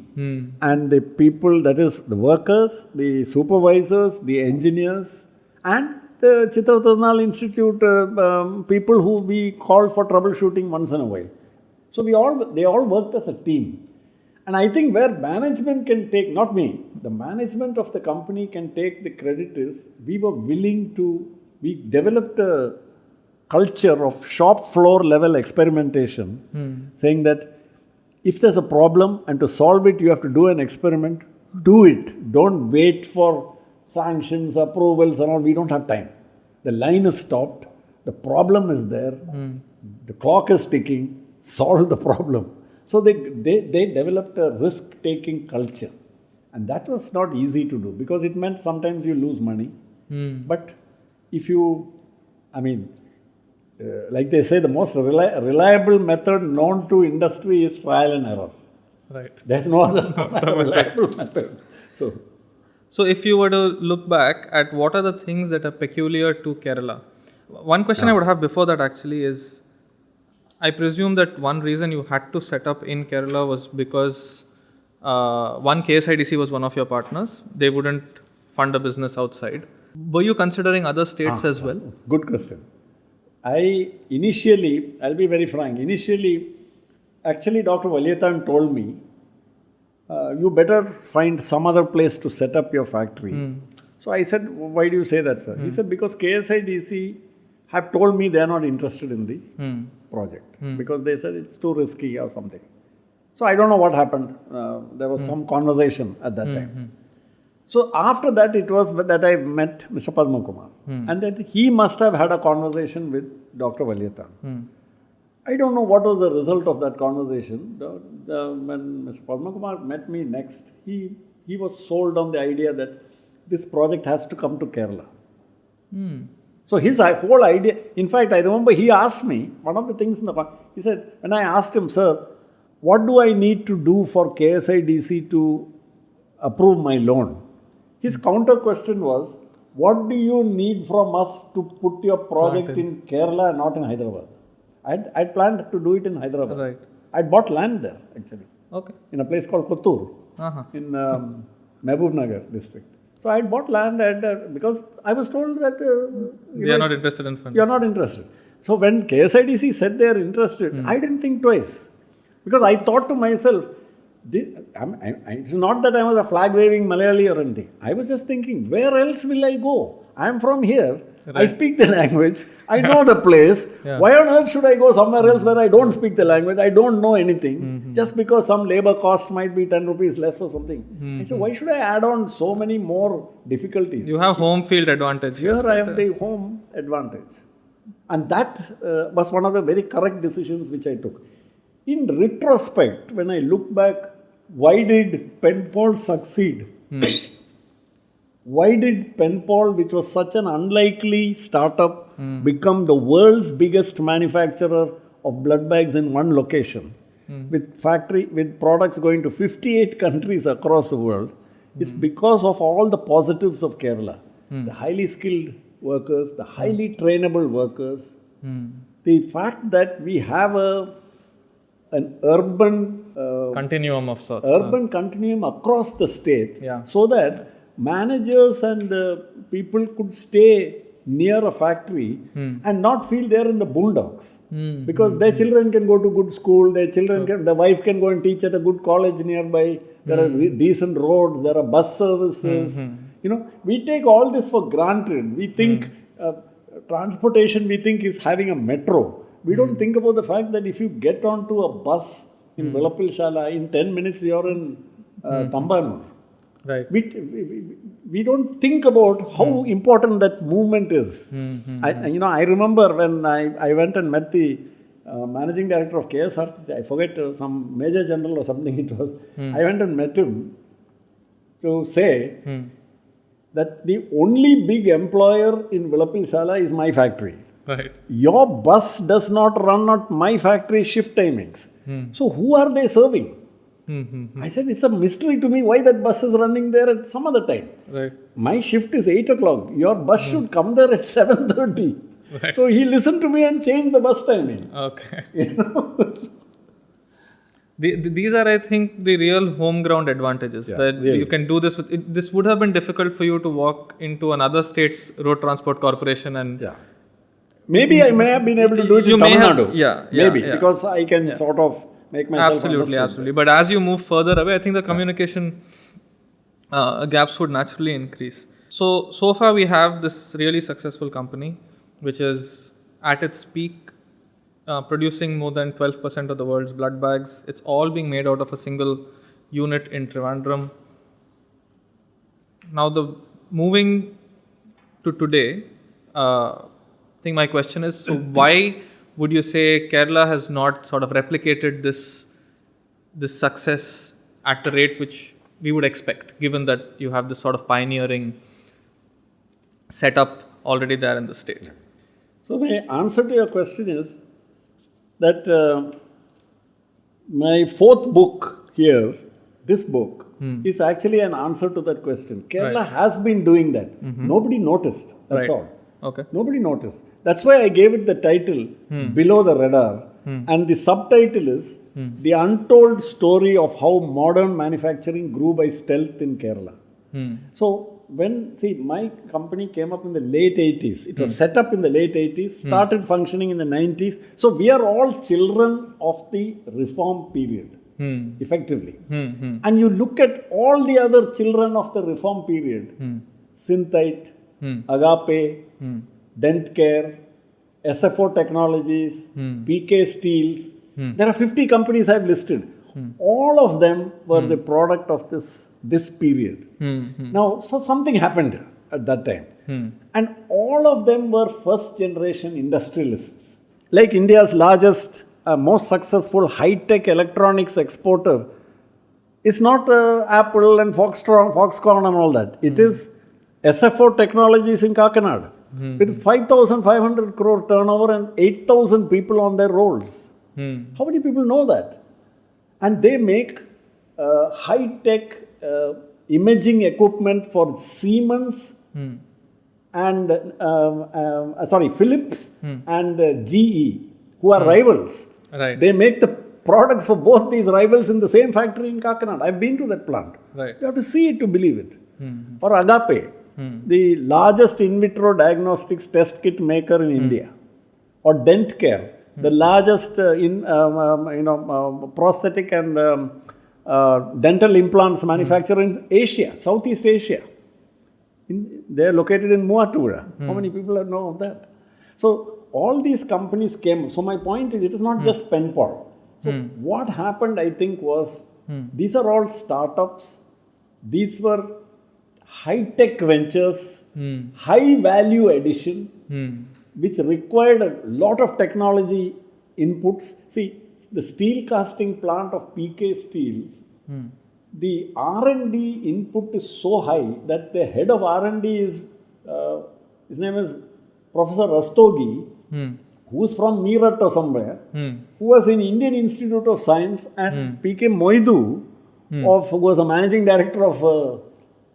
and the people, that is the workers, the supervisors, the engineers, and the Chitra Tirunal Institute people who we call for troubleshooting once in a while. So they all worked as a team. And I think where management can take, not me, the management of the company can take the credit is, we developed a culture of shop floor level experimentation, saying that if there's a problem and to solve it you have to do an experiment, do it. Don't wait for sanctions, approvals and all. We don't have time. The line is stopped. The problem is there. The clock is ticking. Solve the problem. So they developed a risk-taking culture. And that was not easy to do because it meant sometimes you lose money. But if like they say, the most reliable method known to industry is trial and error. Right. There's no other reliable method. So if you were to look back at what are the things that are peculiar to Kerala, one question I would have before that actually is, I presume that one reason you had to set up in Kerala was because KSIDC was one of your partners. They wouldn't fund a business outside. Were you considering other states as well? Good question. I'll be very frank, actually Dr. Valyathan told me, you better find some other place to set up your factory. So I said, why do you say that, sir? He said, because KSIDC have told me they are not interested in the project because they said it's too risky or something. So I don't know what happened. There was some conversation at that time. So after that, it was that I met Mr. Padma Kumar. And then he must have had a conversation with Dr. Valyathan. I don't know what was the result of that conversation. When Mr. Padma Kumar met me next, he was sold on the idea that this project has to come to Kerala. So his whole idea, in fact, I remember he asked me, one of the things he said, when I asked him, sir, what do I need to do for KSIDC to approve my loan? His counter question was, what do you need from us to put your project in Kerala and not in Hyderabad? I'd planned to do it in Hyderabad. Right. I'd bought land there, actually. Okay. In a place called Kottur, in Mehboob Nagar district. So I'd bought land because I was told that they are not interested in funding. You're not interested. So when KSIDC said they are interested, I didn't think twice. Because I thought to myself, it's not that I was a flag-waving Malayali or anything. I was just thinking, where else will I go? I'm from here. Right. I speak the language. I know the place. Why on earth should I go somewhere else where I don't speak the language? I don't know anything. Just because some labor cost might be 10 rupees less or something. I said, why should I add on so many more difficulties? You have home field advantage. Here I have the home advantage. And that was one of the very correct decisions which I took. In retrospect, when I look back, why did Penpol succeed? Why did Penpol, which was such an unlikely startup, become the world's biggest manufacturer of blood bags in one location, with products going to 58 countries across the world? It's because of all the positives of Kerala. The highly skilled workers, the highly trainable workers, the fact that we have an urban continuum of sorts. Urban continuum across the state, so that managers and people could stay near a factory and not feel they're in the boondocks. Because their children can go to good school, their wife can go and teach at a good college nearby, there are decent roads, there are bus services. We take all this for granted. We think transportation, is having a metro. We don't think about the fact that if you get onto a bus in Velapilshala, in 10 minutes you're in Tambanur. Right. We don't think about how important that movement is. I remember when I went and met the managing director of KSRTC, I forget, some major general or something it was. I went and met him to say that the only big employer in Velapilshala is my factory. Right. Your bus does not run at my factory shift timings. So who are they serving? I said, it's a mystery to me why that bus is running there at some other time. Right. My shift is 8 o'clock. Your bus should come there at 7:30. Right. So he listened to me and changed the bus timing. Okay. These are, I think, the real home ground advantages. That really. You can do this with. This would have been difficult for you to walk into another state's road transport corporation and. Maybe I may have been able to do it in Tamil Nadu. Maybe because I can sort of make myself absolutely. But as you move further away, I think the communication gaps would naturally increase. So far we have this really successful company, which is at its peak, producing more than 12% of the world's blood bags. It's all being made out of a single unit in Trivandrum. Now, moving to today, I think my question is, so why would you say Kerala has not sort of replicated this success at the rate which we would expect, given that you have this sort of pioneering setup already there in the state? So my answer to your question is that my fourth book here, this book, is actually an answer to that question. Kerala has been doing that. Nobody noticed. That's all. Okay. Nobody noticed. That's why I gave it the title, Below the Radar. And the subtitle is The Untold Story of How Modern Manufacturing Grew by Stealth in Kerala. So, my company came up in the late 80s. It was set up in the late 80s, started functioning in the 90s. So, we are all children of the reform period, effectively. And you look at all the other children of the reform period, Synthite, Agape, Dent Care, SFO Technologies, PK Steels. There are 50 companies I've listed. All of them were the product of this period. Now, so something happened at that time. And all of them were first generation industrialists. Like India's largest, most successful high-tech electronics exporter is not Apple and Foxconn and all that. It is SFO Technologies in Kakinada with 5,500 crore turnover and 8,000 people on their rolls. How many people know that? And they make high-tech imaging equipment for Siemens and Philips and GE, who are rivals. Right. They make the products for both these rivals in the same factory in Kakinada. I've been to that plant. Right. You have to see it to believe it. Or Agape, the largest in vitro diagnostics test kit maker in India. Or Dent Care, the largest prosthetic and dental implants manufacturer in Asia, Southeast Asia. They are located in Muattura. How many people know of that? So all these companies came. So my point is, it is not just Penpol. So what happened, I think, was these are all startups. These were high-tech ventures, high-value addition, which required a lot of technology inputs. See, the steel casting plant of PK Steels, the R&D input is so high that the head of R&D is, his name is Professor Rastogi, who is from Meerut or somewhere, who was in Indian Institute of Science, and PK Moidu, who was a managing director of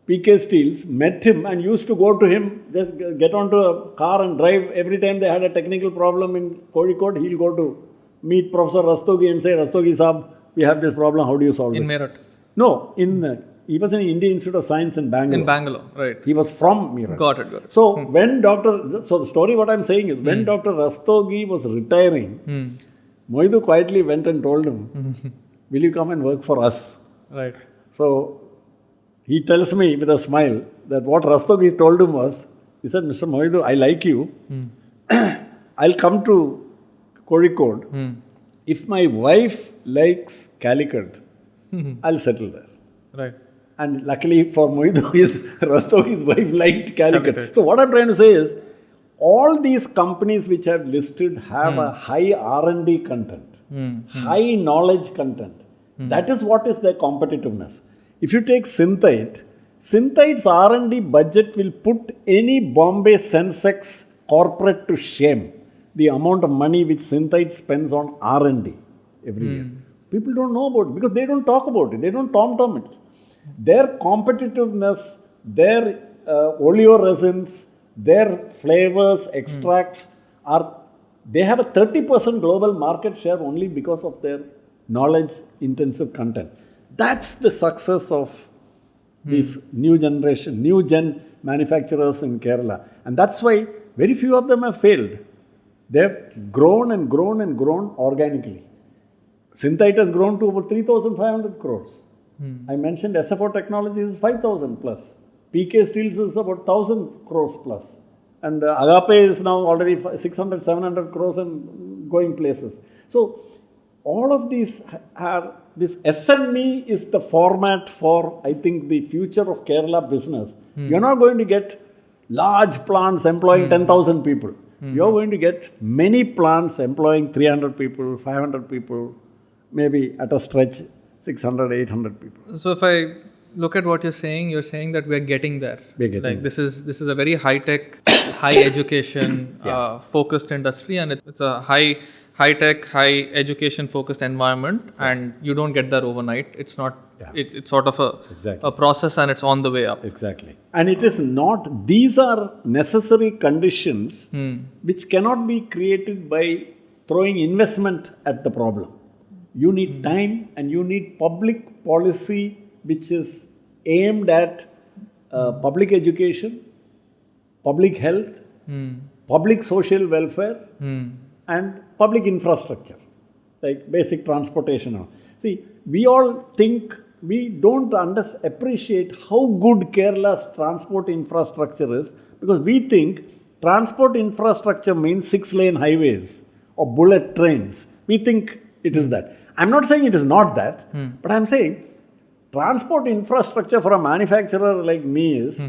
PK Steels, met him and used to go to him, just get onto a car and drive. Every time they had a technical problem in Kozhikode, he'll go to meet Professor Rastogi and say, Rastogi Saab, we have this problem, how do you solve it? In Meerut? No, he was in Indian Institute of Science in Bangalore. In Bangalore, right. He was from Meerut. Got it. So when so the story what I'm saying is, when Dr. Rastogi was retiring, Moidu quietly went and told him, will you come and work for us? Right. So he tells me with a smile that what Rastogi told him was, he said, Mr. Moidu, I like you. I'll come to Kozhikode. If my wife likes Calicut, I'll settle there. Right. And luckily for Moidu, Rastogi's wife liked Calicut. Right. So what I'm trying to say is, all these companies which I've listed have a high R&D content, high knowledge content. That is what is their competitiveness. If you take Synthite's R&D budget will put any Bombay Sensex corporate to shame. The amount of money which Synthite spends on R&D every year. People don't know about it because they don't talk about it. They don't tom-tom it. Their competitiveness, their oleoresins, their flavors, extracts they have a 30% global market share only because of their knowledge-intensive content. That's the success of these new gen manufacturers in Kerala. And that's why very few of them have failed. They've grown and grown and grown organically. Synthite has grown to over 3,500 crores. I mentioned SFO Technologies is 5,000 plus. PK Steels is about 1,000 crores plus. And Agape is now already 600, 700 crores and going places. So all of these this SME is the format for, I think, the future of Kerala business. You're not going to get large plants employing 10,000 people. You're going to get many plants employing 300 people, 500 people, maybe at a stretch 600, 800 people. So if I look at what you're saying that we're getting there. We're getting there. This is a very high-tech, high-education focused industry, and it's a high-tech, high-education focused environment, and you don't get there overnight. It's not. It's sort of a process, and it's on the way up. Exactly. And it is not. These are necessary conditions which cannot be created by throwing investment at the problem. You need time, and you need public policy which is aimed at public education, public health, public social welfare, and public infrastructure, like basic transportation. See, we all think, we don't appreciate how good Kerala's transport infrastructure is, because we think transport infrastructure means 6-lane highways or bullet trains. We think it is that. I'm not saying it is not that, but I'm saying transport infrastructure for a manufacturer like me is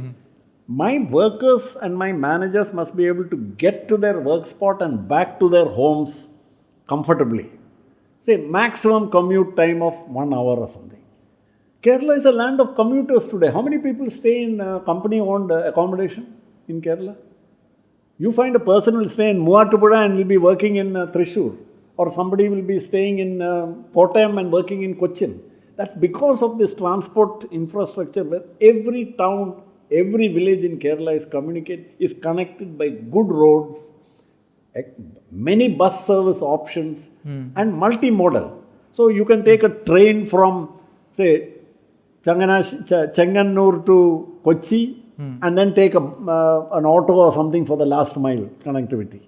my workers and my managers must be able to get to their work spot and back to their homes comfortably. Say maximum commute time of 1 hour or something. Kerala is a land of commuters today. How many people stay in company-owned accommodation in Kerala? You find a person will stay in Muatupuzha and will be working in Thrissur, or somebody will be staying in Kottayam and working in Cochin. That's because of this transport infrastructure where every town, every village in Kerala is connected by good roads, many bus service options, and multimodal. So you can take a train from, say, Chengannur to Kochi, and then take an auto or something for the last mile connectivity.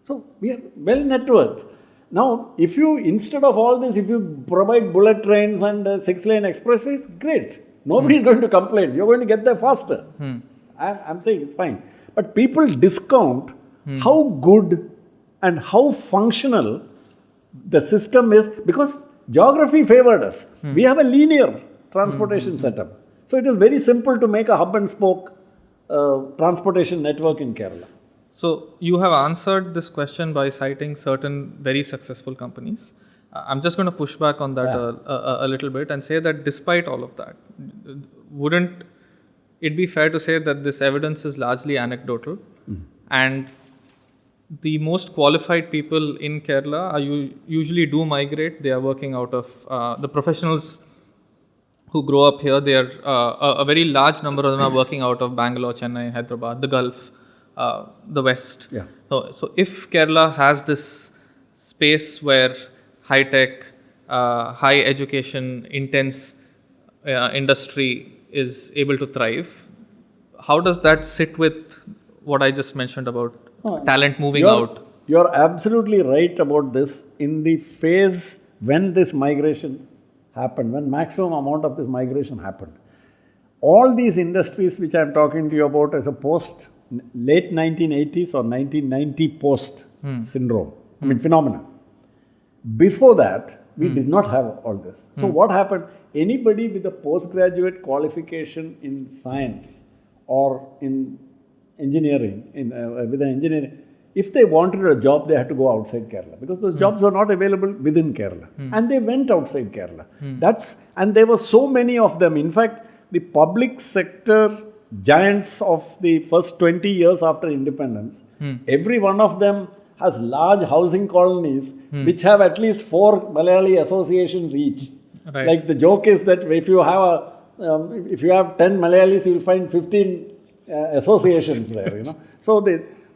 So we are well networked. Now, if you, instead of all this, if you provide bullet trains and 6-lane expressways, great. Nobody is going to complain. You're going to get there faster. I'm saying it's fine. But people discount how good and how functional the system is, because geography favored us. We have a linear transportation setup. So it is very simple to make a hub and spoke transportation network in Kerala. So you have answered this question by citing certain very successful companies. I'm just going to push back on that a little bit and say that despite all of that, wouldn't it be fair to say that this evidence is largely anecdotal, and the most qualified people in Kerala usually do migrate? They are working out of the professionals who grow up here. They are a very large number of them are working out of Bangalore, Chennai, Hyderabad, the Gulf, the West. So if Kerala has this space where high tech, high education, intense industry is able to thrive, how does that sit with what I just mentioned about talent moving out? You're absolutely right about this. In the phase when this migration happened, when maximum amount of this migration happened, all these industries which I'm talking to you about as a post late 1980s or 1990 post syndrome, phenomena. Before that, we did not have all this. So what happened? Anybody with a postgraduate qualification in science or in engineering, with an engineering, if they wanted a job, they had to go outside Kerala, because those jobs were not available within Kerala. And they went outside Kerala. And there were so many of them. In fact, the public sector giants of the first 20 years after independence, every one of them has large housing colonies which have at least 4 Malayali associations each. Like the joke is that if you have 10 Malayalis, you will find 15 associations there. So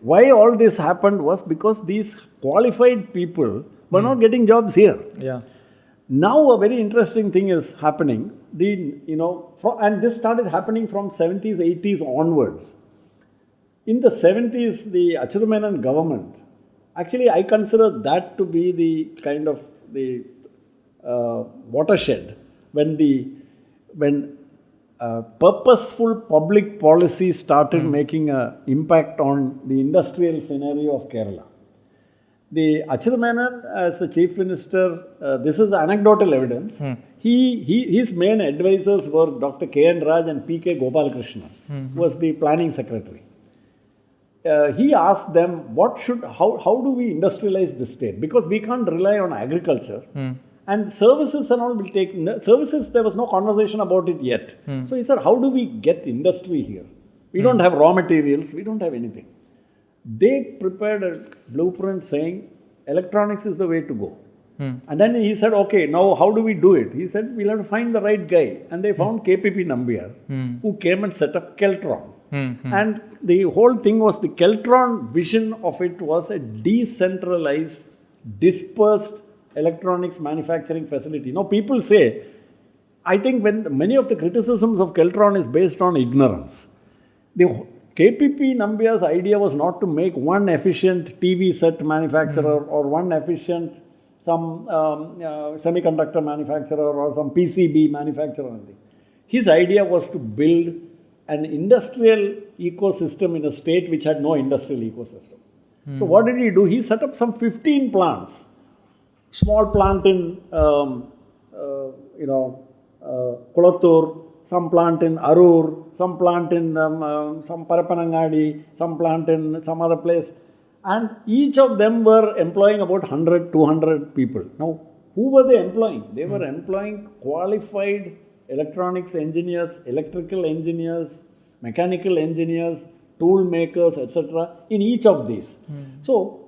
why all this happened was because these qualified people were not getting jobs here. Now a very interesting thing is happening. And this started happening from 70s, 80s onwards. In the 70s, the Achyuta Menon government, actually I consider that to be the kind of the watershed when purposeful public policy started making an impact on the industrial scenario of Kerala. The Achyuta Menon, as the Chief Minister, this is anecdotal evidence. His main advisors were Dr. K.N. Raj and P.K. Gopalakrishna, who was the planning secretary. He asked them, how do we industrialize this state? Because we can't rely on agriculture. And services and all will take, services, there was no conversation about it yet. So he said, how do we get industry here? We don't have raw materials, we don't have anything. They prepared a blueprint saying, electronics is the way to go. And then he said, okay, now how do we do it? He said, we'll have to find the right guy. And they found KPP Nambiar, who came and set up Keltron. And the whole thing was, the Keltron vision of it was a decentralized, dispersed electronics manufacturing facility. Now people say, I think when many of the criticisms of Keltron is based on ignorance. The KPP Nambiar's idea was not to make one efficient TV set manufacturer or one efficient some semiconductor manufacturer or some PCB manufacturer. His idea was to build an industrial ecosystem in a state which had no industrial ecosystem. So what did he do? He set up some 15 plants small plant in, Kulattur, some plant in Arur, some plant in some Parapanangadi, some plant in some other place. And each of them were employing about 100, 200 people. Now, who were they employing? They were employing qualified electronics engineers, electrical engineers, mechanical engineers, tool makers, etc. in each of these. So,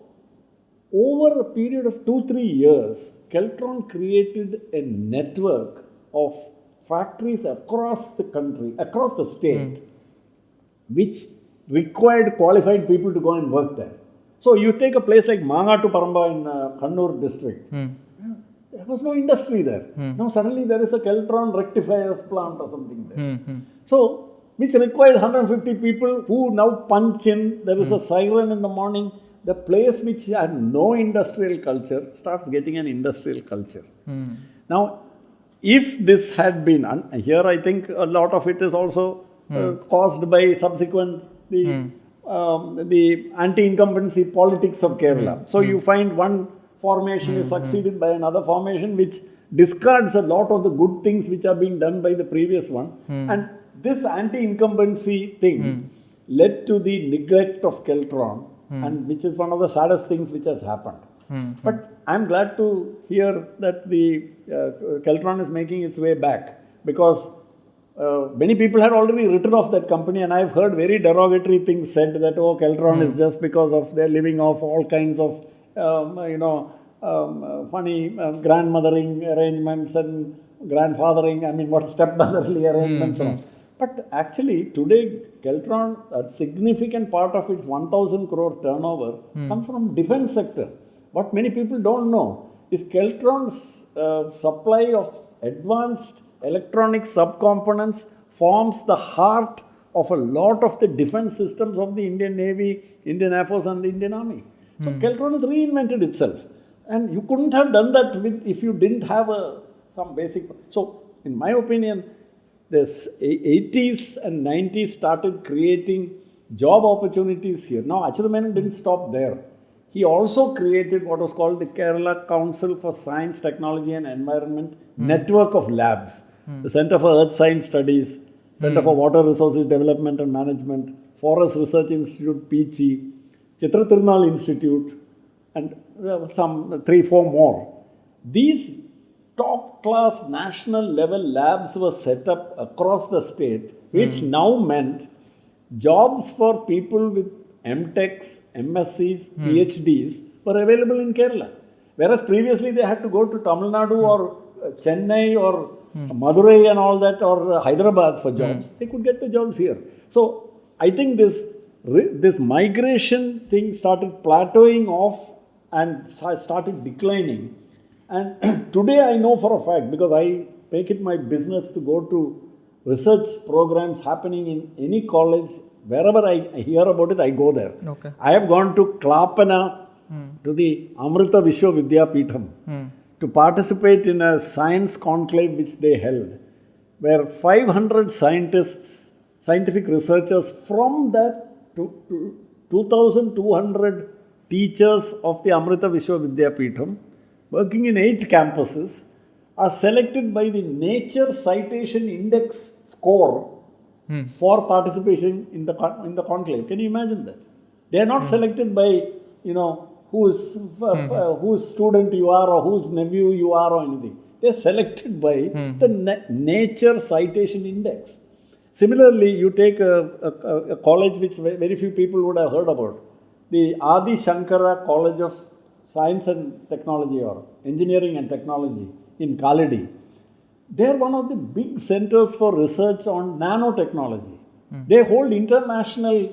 over a period of 2-3 years, Keltron created a network of factories across the country, across the state, which required qualified people to go and work there. So, you take a place like Mangatu Paramba in Kannur district. There was no industry there. Now suddenly there is a Keltron rectifiers plant or something there. So, which requires 150 people who now punch in. There is a siren in the morning. The place which had no industrial culture starts getting an industrial culture. Now, if this had been, and here I think a lot of it is also caused by subsequent the anti-incumbency politics of Kerala. So, you find one formation is succeeded by another formation which discards a lot of the good things which are being done by the previous one. And this anti-incumbency thing led to the neglect of Keltron, and which is one of the saddest things which has happened. But I'm glad to hear that the Keltron is making its way back, because many people had already written off that company, and I've heard very derogatory things said that, oh, Keltron is just because of they're living off all kinds of funny grandmothering arrangements and grandfathering, stepmotherly arrangements. But actually, today, Keltron, a significant part of its 1,000 crore turnover comes from defense sector. What many people don't know is Keltron's supply of advanced electronic subcomponents forms the heart of a lot of the defense systems of the Indian Navy, Indian Air Force and the Indian Army. So, Keltron has reinvented itself. And you couldn't have done that if you didn't have some basic. So, in my opinion, the 80s and 90s started creating job opportunities here. Now, Achyuth didn't stop there. He also created what was called the Kerala Council for Science, Technology and Environment network of labs. The Center for Earth Science Studies, Center for Water Resources Development and Management, Forest Research Institute, Peachy, Chitra Tirunal Institute, and some 3-4 more. These top-class national level labs were set up across the state, which now meant jobs for people with MTechs, MScs, PhDs were available in Kerala. Whereas previously they had to go to Tamil Nadu or Chennai or Madurai and all that, or Hyderabad for jobs. They could get the jobs here. So, I think this migration thing started plateauing off and started declining. And today I know for a fact, because I make it my business to go to research programs happening in any college. Wherever I hear about it, I go there. Okay. I have gone to Klapana, to the Amrita Vishwa Vidyapeetham, to participate in a science conclave which they held, where 500 scientists, scientific researchers from that 2,200 teachers of the Amrita Vishwa Vidyapeetham, working in 8 campuses, are selected by the Nature Citation Index score for participation in the conclave. Can you imagine that? They are not selected by, whose student you are or whose nephew you are or anything. They are selected by the Nature Citation Index. Similarly, you take a college which very few people would have heard about, the Adi Shankara College of Science and Technology or Engineering and Technology in Kaladi. They are one of the big centers for research on nanotechnology. They hold international,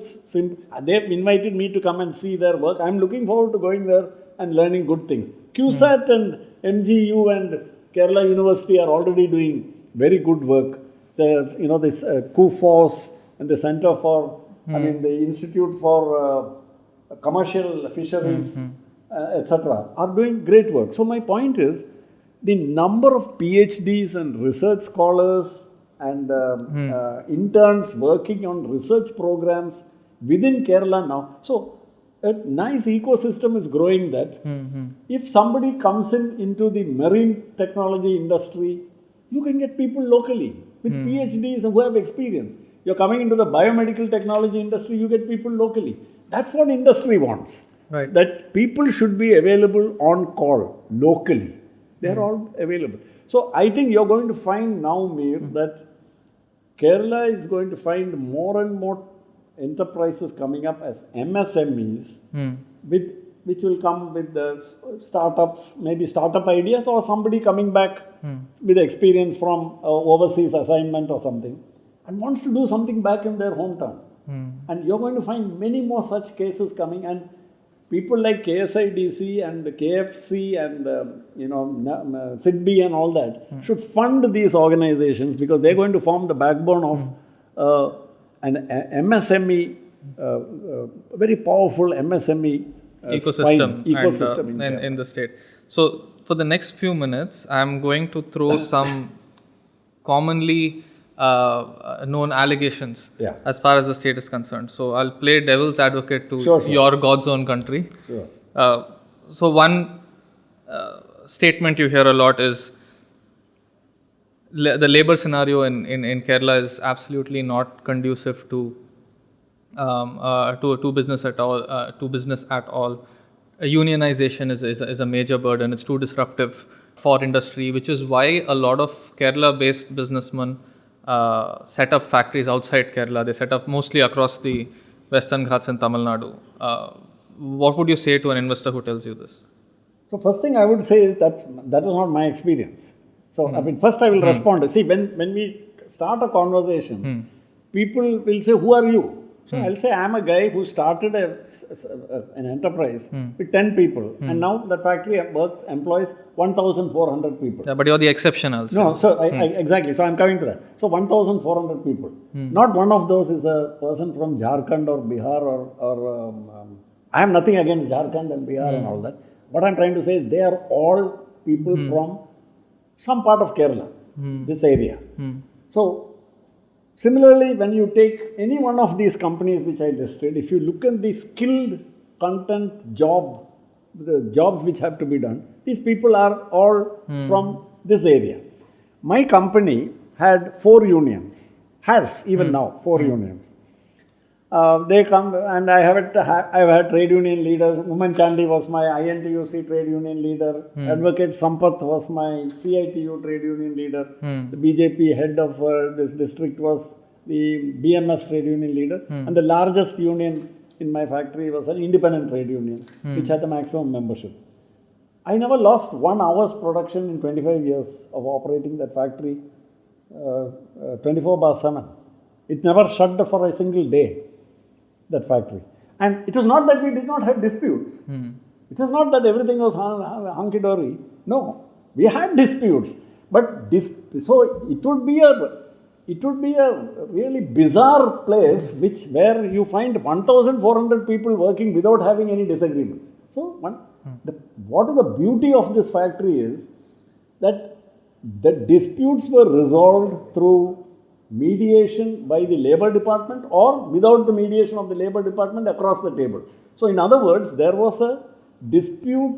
they have invited me to come and see their work. I am looking forward to going there and learning good things. QSAT and MGU and Kerala University are already doing very good work. This KUFOS and the Center for, the Institute for Commercial Fisheries, etc. are doing great work. So my point is, the number of PhDs and research scholars and interns working on research programs within Kerala now. So a nice ecosystem is growing that if somebody comes into the marine technology industry, you can get people locally with PhDs who have experience. You're coming into the biomedical technology industry, you get people locally. That's what industry wants. Right. That people should be available on call locally. They're all available. So I think you're going to find now, Mir, that Kerala is going to find more and more enterprises coming up as MSMEs, which will come with the startups, maybe startup ideas, or somebody coming back with experience from overseas assignment or something and wants to do something back in their hometown. And you're going to find many more such cases coming, and people like KSIDC and the KFC and SIDBI and all that should fund these organizations, because they're going to form the backbone of an MSME, very powerful MSME ecosystem in the state. So for the next few minutes, I'm going to throw some commonly known allegations as far as the state is concerned. So I'll play devil's advocate to your God's own country. So one statement you hear a lot is the labor scenario in Kerala is absolutely not conducive to business at all. Unionization is a major burden. It's too disruptive for industry, which is why a lot of Kerala-based businessmen set up factories outside Kerala. They set up mostly across the Western Ghats and Tamil Nadu. What would you say to an investor who tells you this? So first thing I would say is that was not my experience. So I mean, first I will respond. See, when we start a conversation, people will say, "Who are you?" So I'll say, "I'm a guy who started an enterprise with 10 people, and now that factory employs 1,400 people." Yeah, but you're the exception also. No, so exactly. So I'm coming to that. So 1,400 people. Not one of those is a person from Jharkhand or Bihar or I have nothing against Jharkhand and Bihar and all that. What I'm trying to say is they are all people from some part of Kerala, this area. So similarly, when you take any one of these companies which I listed, if you look at the skilled content the jobs which have to be done, these people are all from this area. My company had 4 unions, has even now 4 unions. They come, and I've had trade union leaders. Uman Chandi was my INTUC trade union leader. Advocate Sampath was my CITU trade union leader. The BJP head of this district was the BMS trade union leader. And the largest union in my factory was an independent trade union, which had the maximum membership. I never lost 1 hour's production in 25 years of operating that factory 24/7. It never shut for a single day, that factory. And it was not that we did not have disputes. It was not that everything was hunky-dory. No, we had disputes. But so it would be a really bizarre place where you find 1,400 people working without having any disagreements. So what is the beauty of this factory is that the disputes were resolved through mediation by the labor department or without the mediation of the labor department across the table. So in other words, there was a dispute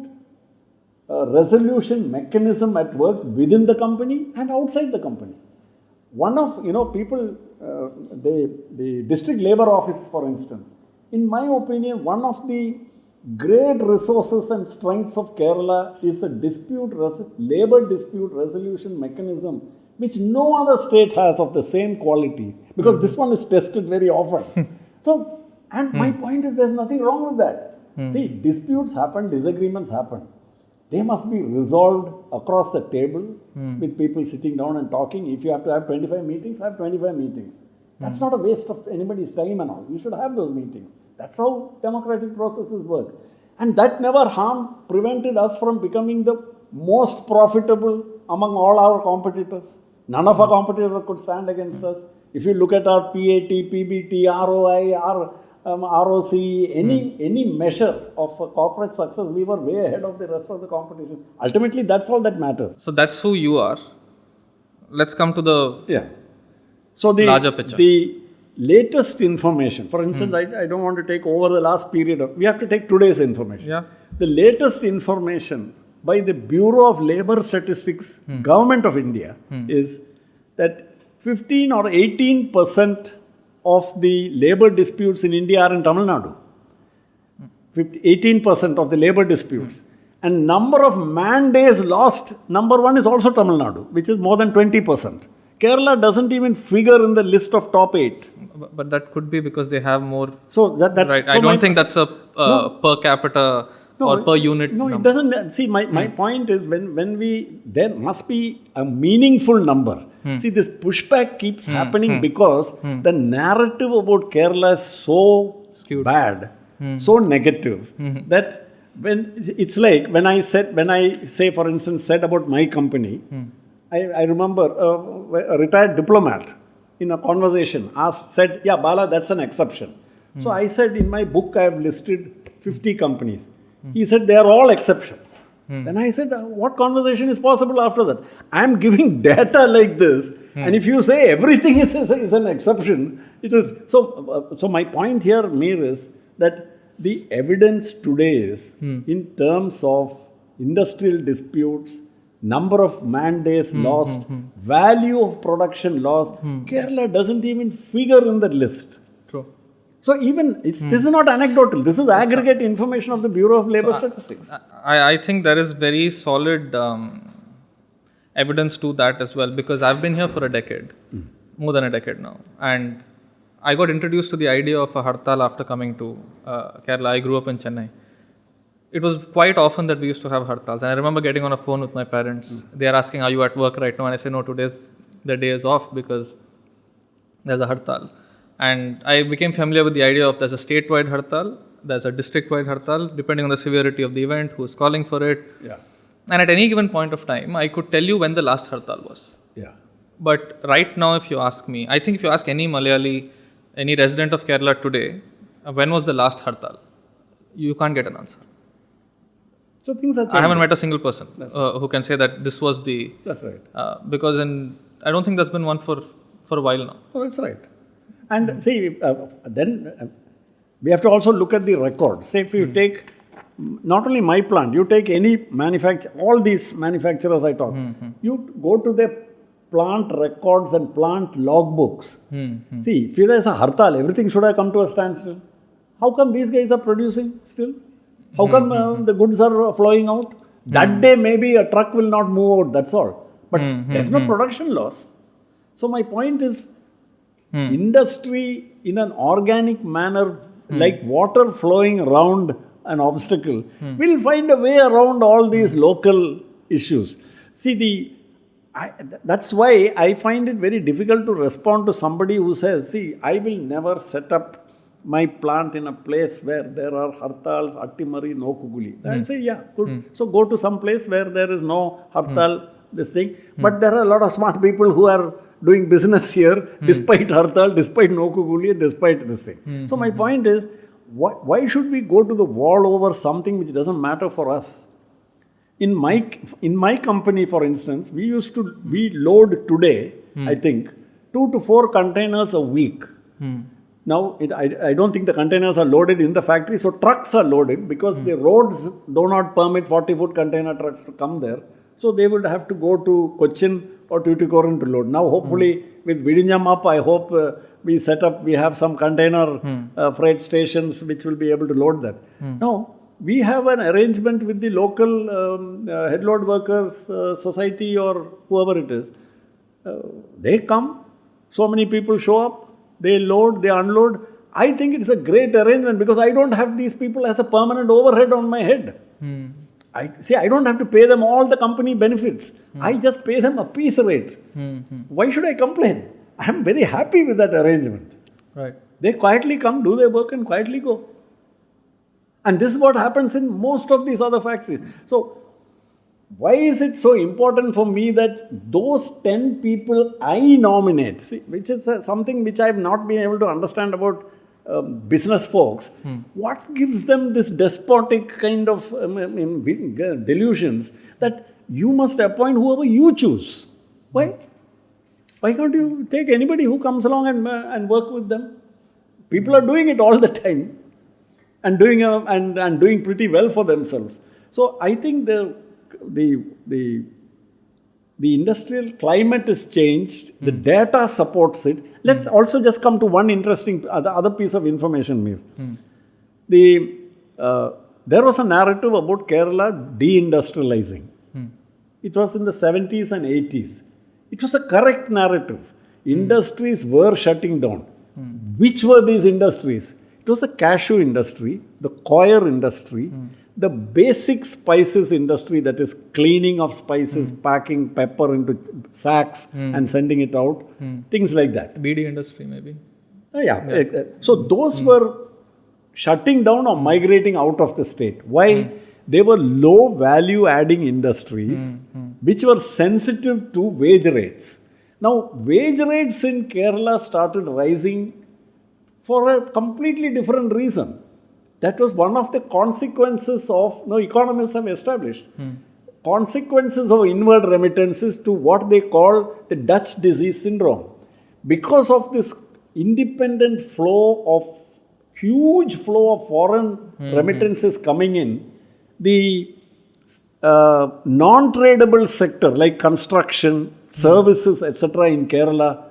resolution mechanism at work within the company and outside the company. One of, people, the district labor office, for instance, in my opinion, one of the great resources and strengths of Kerala is a labor dispute resolution mechanism which no other state has of the same quality, because this one is tested very often. So, and my point is there's nothing wrong with that. See, disputes happen, disagreements happen. They must be resolved across the table with people sitting down and talking. If you have to have 25 meetings, have 25 meetings. That's not a waste of anybody's time and all. You should have those meetings. That's how democratic processes work. And that never prevented us from becoming the most profitable among all our competitors. None of our competitors could stand against us. If you look at our PAT, PBT, ROI, ROC, any measure of corporate success, we were way ahead of the rest of the competition. Ultimately, that's all that matters. So that's who you are. Let's come to the larger picture. latest information, for instance, I don't want to take over the last period we have to take today's information. Yeah. The latest information by the Bureau of Labor Statistics, Government of India, is that 15 or 18% of the labor disputes in India are in Tamil Nadu. 18% of the labor disputes. And number of man days lost, number one is also Tamil Nadu, which is more than 20%. Kerala doesn't even figure in the list of top 8. But that could be because they have more. So that's right. So I don't think that's a per capita or per unit. No, number. It doesn't. See, my point is when there must be a meaningful number. See, this pushback keeps happening because the narrative about Kerala is so skewed, bad, so negative that when it's like when I say for instance said about my company, I remember a retired diplomat in a conversation said, yeah, Bala, that's an exception. So I said in my book I have listed 50 companies. He said they are all exceptions. Then I said, what conversation is possible after that? I am giving data like this, and if you say everything is an exception, it is. So my point here, Mir, is that the evidence today is in terms of industrial disputes, number of man days lost, value of production lost, Kerala doesn't even figure in the list. True. So even this is not anecdotal. This is aggregate information of the Bureau of Labor Statistics. I think there is very solid evidence to that as well, because I've been here for a decade, more than a decade now, and I got introduced to the idea of a hartal after coming to Kerala. I grew up in Chennai. It was quite often that we used to have hartals, and I remember getting on a phone with my parents. They are asking, "Are you at work right now?" And I say, "No, the day is off because there's a hartal." And I became familiar with the idea of there's a statewide hartal, there's a district-wide hartal, depending on the severity of the event, who's calling for it. Yeah. And at any given point of time, I could tell you when the last hartal was. Yeah. But right now, if you ask me, I think if you ask any Malayali, any resident of Kerala today, when was the last hartal? You can't get an answer. So things are changing. I haven't met a single person who can say that this was the... That's right. Because I don't think there's been one for a while now. Oh, that's right. And see, then we have to also look at the record. Say if you take not only my plant, you take any manufacturer, all these manufacturers I talk, you go to their plant records and plant logbooks. See, if there's a hartal, everything should have come to a standstill. How come these guys are producing still? How come the goods are flowing out? That day maybe a truck will not move out, that's all. But there's no production loss. So my point is, industry in an organic manner, like water flowing around an obstacle, will find a way around all these local issues. See, that's why I find it very difficult to respond to somebody who says, see, I will never set up my plant in a place where there are hartals, attimari, no kuguli. I'll say, yeah, good. So go to some place where there is no hartal, this thing. But there are a lot of smart people who are doing business here, despite hartal, despite no kuguli, despite this thing. So my point is, why should we go to the wall over something which doesn't matter for us? In my company, for instance, we load today, I think, 2 to 4 containers a week. Now, I don't think the containers are loaded in the factory, so trucks are loaded because the roads do not permit 40-foot container trucks to come there. So they would have to go to Cochin or Tuticorin to load. Now, hopefully, with Vidinyam up, I hope we have some container freight stations which will be able to load that. Now, we have an arrangement with the local headload workers society or whoever it is. They come, so many people show up, they load, they unload. I think it's a great arrangement because I don't have these people as a permanent overhead on my head. I don't have to pay them all the company benefits. I just pay them a piece rate. Why should I complain? I am very happy with that arrangement. Right. They quietly come, do their work and quietly go. And this is what happens in most of these other factories. So, why is it so important for me that those 10 people I nominate, which is something which I have not been able to understand about business folks, what gives them this despotic kind of delusions that you must appoint whoever you choose? Why? Why can't you take anybody who comes along and work with them? People are doing it all the time and doing pretty well for themselves. So I think the industrial climate is changed. The data supports it. Let's also just come to one interesting other piece of information, Mir. There was a narrative about Kerala deindustrializing. It was in the 70s and 80s. It was a correct narrative. Industries were shutting down. Which were these industries? It was the cashew industry, the coir industry, the basic spices industry, that is cleaning of spices, packing pepper into sacks and sending it out, things like that. BD industry maybe. So those were shutting down or migrating out of the state. Why? They were low value adding industries which were sensitive to wage rates. Now, wage rates in Kerala started rising for a completely different reason. That was one of the consequences of, economists have established, consequences of inward remittances to what they call the Dutch disease syndrome. Because of this independent huge flow of foreign remittances coming in, the non-tradable sector like construction, services, etc. in Kerala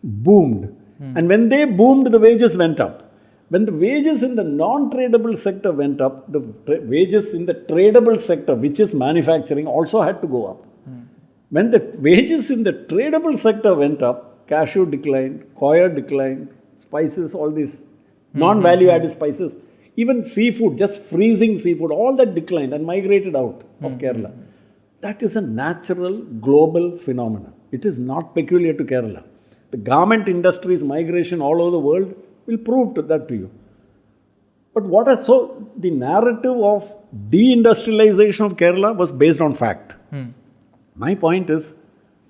boomed. And when they boomed, the wages went up. When the wages in the non-tradable sector went up, the wages in the tradable sector, which is manufacturing, also had to go up. When the wages in the tradable sector went up, cashew declined, coir declined, spices, all these non-value added spices, even seafood, just freezing seafood, all that declined and migrated out of Kerala. That is a natural global phenomenon. It is not peculiar to Kerala. The garment industry's migration all over the world will prove that to you. But the narrative of deindustrialization of Kerala was based on fact. My point is,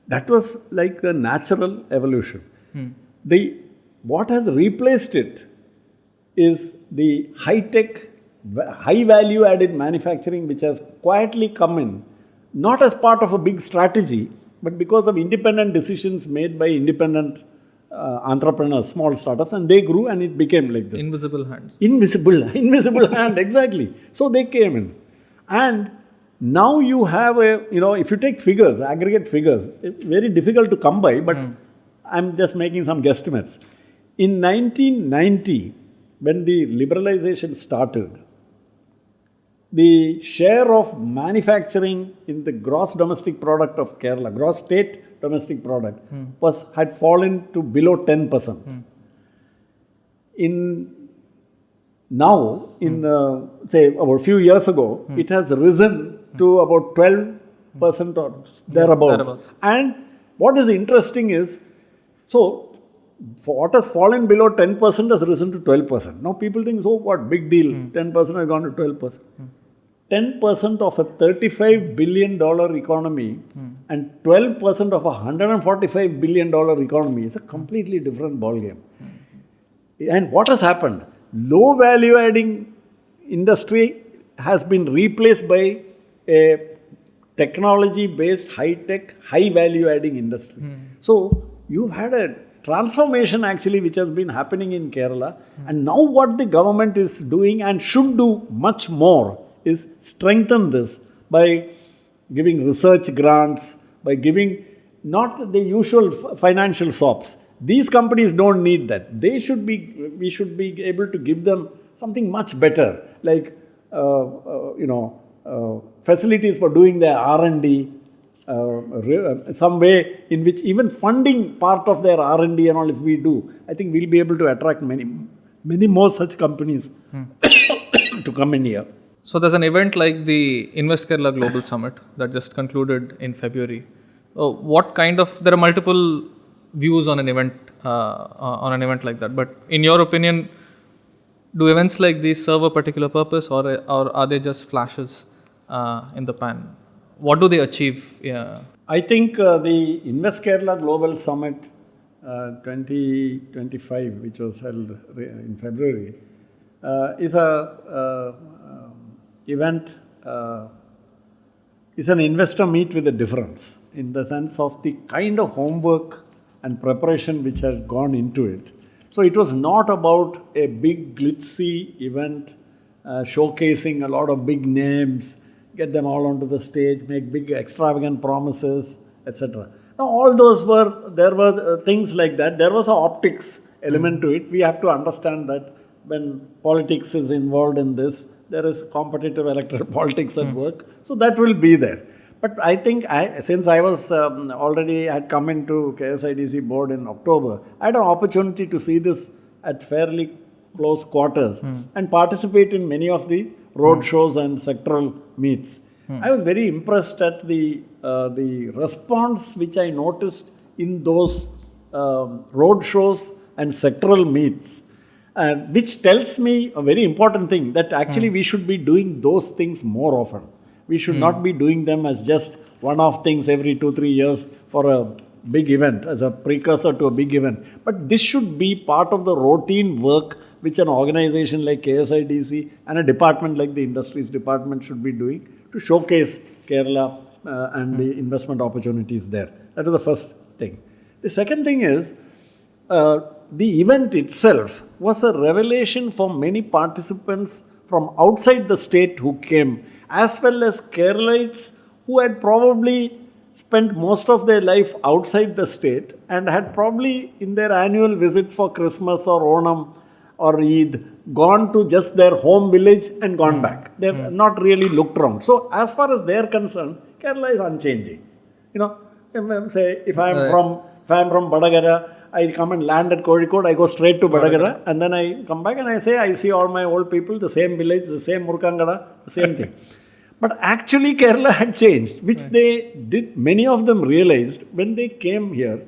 that was like the natural evolution. What has replaced it is the high-tech, high-value-added manufacturing which has quietly come in, not as part of a big strategy, but because of independent decisions made by independent entrepreneurs, small startups, and they grew and it became like this. Invisible hands. Invisible hand, exactly. So they came in. And now you have if you take figures, aggregate figures, very difficult to come by, but I'm just making some guesstimates. In 1990, when the liberalization started, the share of manufacturing in the gross domestic product of Kerala, gross state domestic product, had fallen to below 10%. Say about a few years ago, it has risen to about 12% or thereabouts. And what is interesting is, for what has fallen below 10% has risen to 12%. Now people think, what, big deal, 10% has gone to 12%. 10% of a $35 billion economy and 12% of a $145 billion economy is a completely different ballgame. And what has happened? Low value adding industry has been replaced by a technology based high-tech, high value adding industry. So you've had a transformation actually which has been happening in Kerala, and now what the government is doing and should do much more is strengthen this by giving research grants, by giving not the usual financial sops. These companies don't need that. We should be able to give them something much better, like facilities for doing their R&D, some way in which even funding part of their R&D and all, if we do, I think we'll be able to attract many more such companies to come in here. So there's an event like the Invest Kerala Global Summit that just concluded in February. There are multiple views on an event like that, but in your opinion, do events like these serve a particular purpose, or are they just flashes in the pan? What do they achieve? I think the Invest Kerala Global Summit 2025, which was held in February, is is an investor meet with a difference, in the sense of the kind of homework and preparation which had gone into it. So it was not about a big glitzy event showcasing a lot of big names, get them all onto the stage, make big extravagant promises, etc. Now all those there were things like that. There was an optics element to it. We have to understand that when politics is involved in this, there is competitive electoral politics at work. So that will be there. But I think since I was already had come into KSIDC board in October, I had an opportunity to see this at fairly close quarters and participate in many of the road shows and sectoral meets. I was very impressed at the response which I noticed in those road shows and sectoral meets, which tells me a very important thing, that actually we should be doing those things more often. We should not be doing them as just one-off things every 2-3 years for a big event, as a precursor to a big event. But this should be part of the routine work which an organization like KSIDC and a department like the Industries Department should be doing to showcase Kerala and the investment opportunities there. That was the first thing. The second thing is, the event itself was a revelation for many participants from outside the state who came, as well as Keralites who had probably spent most of their life outside the state and had probably in their annual visits for Christmas or Onam or Eid gone to just their home village and gone back. They've not really looked around. So as far as they're concerned, Kerala is unchanging. You know, say if I'm from Badagara, I come and land at Kozhikode, I go straight to Badagara, and then I come back and I say, I see all my old people, the same village, the same Murkangada, the same thing. But actually Kerala had changed, which they did, many of them realized when they came here.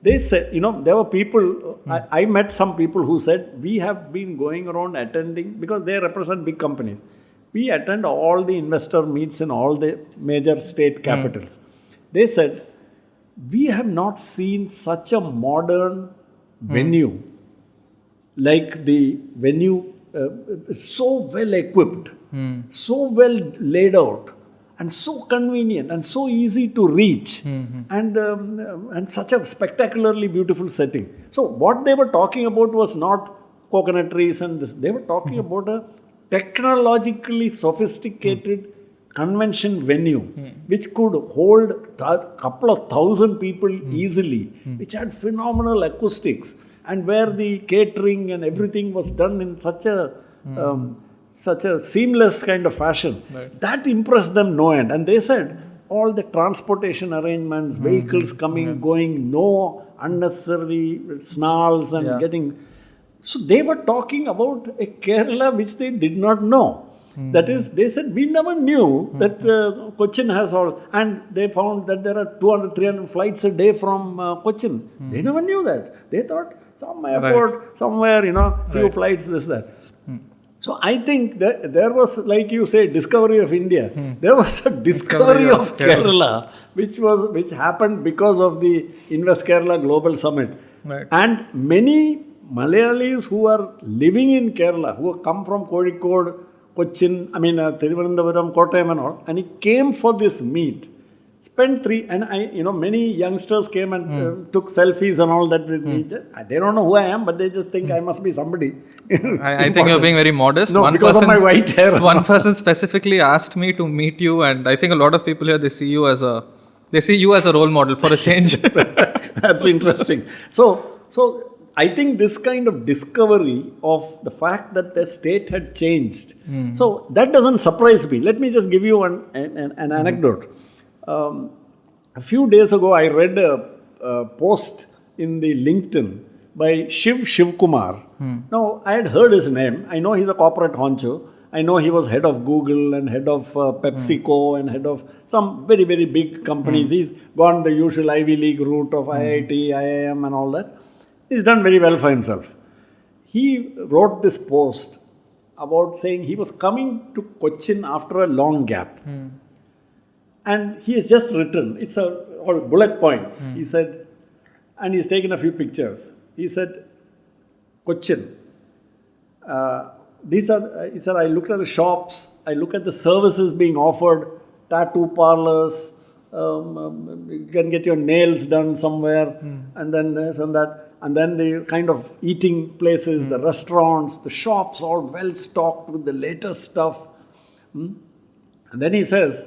They said, you know, there were people, I met some people who said, we have been going around attending, because they represent big companies. We attend all the investor meets in all the major state capitals. They said, we have not seen such a modern venue, like the venue, so well equipped, so well laid out, and so convenient and so easy to reach, and such a spectacularly beautiful setting. So what they were talking about was not coconut trees and this. They were talking about a technologically sophisticated convention venue, which could hold a couple of thousand people easily, which had phenomenal acoustics, and where the catering and everything was done in such a seamless kind of fashion. Right. That impressed them no end. And they said, all the transportation arrangements, vehicles coming, going, no unnecessary snarls and getting... So they were talking about a Kerala which they did not know. That is, they said, we never knew that Cochin has all, and they found that there are 200, 300 flights a day from Cochin. They never knew that. They thought some airport, somewhere, few flights, this, that. So I think that there was, like you say, discovery of India. There was a discovery of Kerala, which happened because of the Invest Kerala Global Summit. Right. And many Malayalis who are living in Kerala, who come from Kozhikode, Cochin, Thiruvananthapuram, Kottayam and all, and he came for this meet. Spent many youngsters came and took selfies and all that with me. They don't know who I am, but they just think I must be somebody. I think you're being very modest. No, because of my white hair. One person specifically asked me to meet you, and I think a lot of people here, they see you as a role model for a change. That's interesting. So I think this kind of discovery of the fact that the state had changed. So that doesn't surprise me. Let me just give you an anecdote. A few days ago, I read a post in the LinkedIn by Shiv Kumar. Now, I had heard his name. I know he's a corporate honcho. I know he was head of Google and head of PepsiCo and head of some very, very big companies. He's gone the usual Ivy League route of IIT, IIM and all that. He's done very well for himself. He wrote this post about saying he was coming to Cochin after a long gap. And he has just written, it's all bullet points. He said, and he's taken a few pictures. He said, Cochin, he said, I looked at the shops, I look at the services being offered, tattoo parlors, you can get your nails done somewhere, and then this and that. And then the kind of eating places, the restaurants, the shops, all well stocked with the latest stuff. And then he says,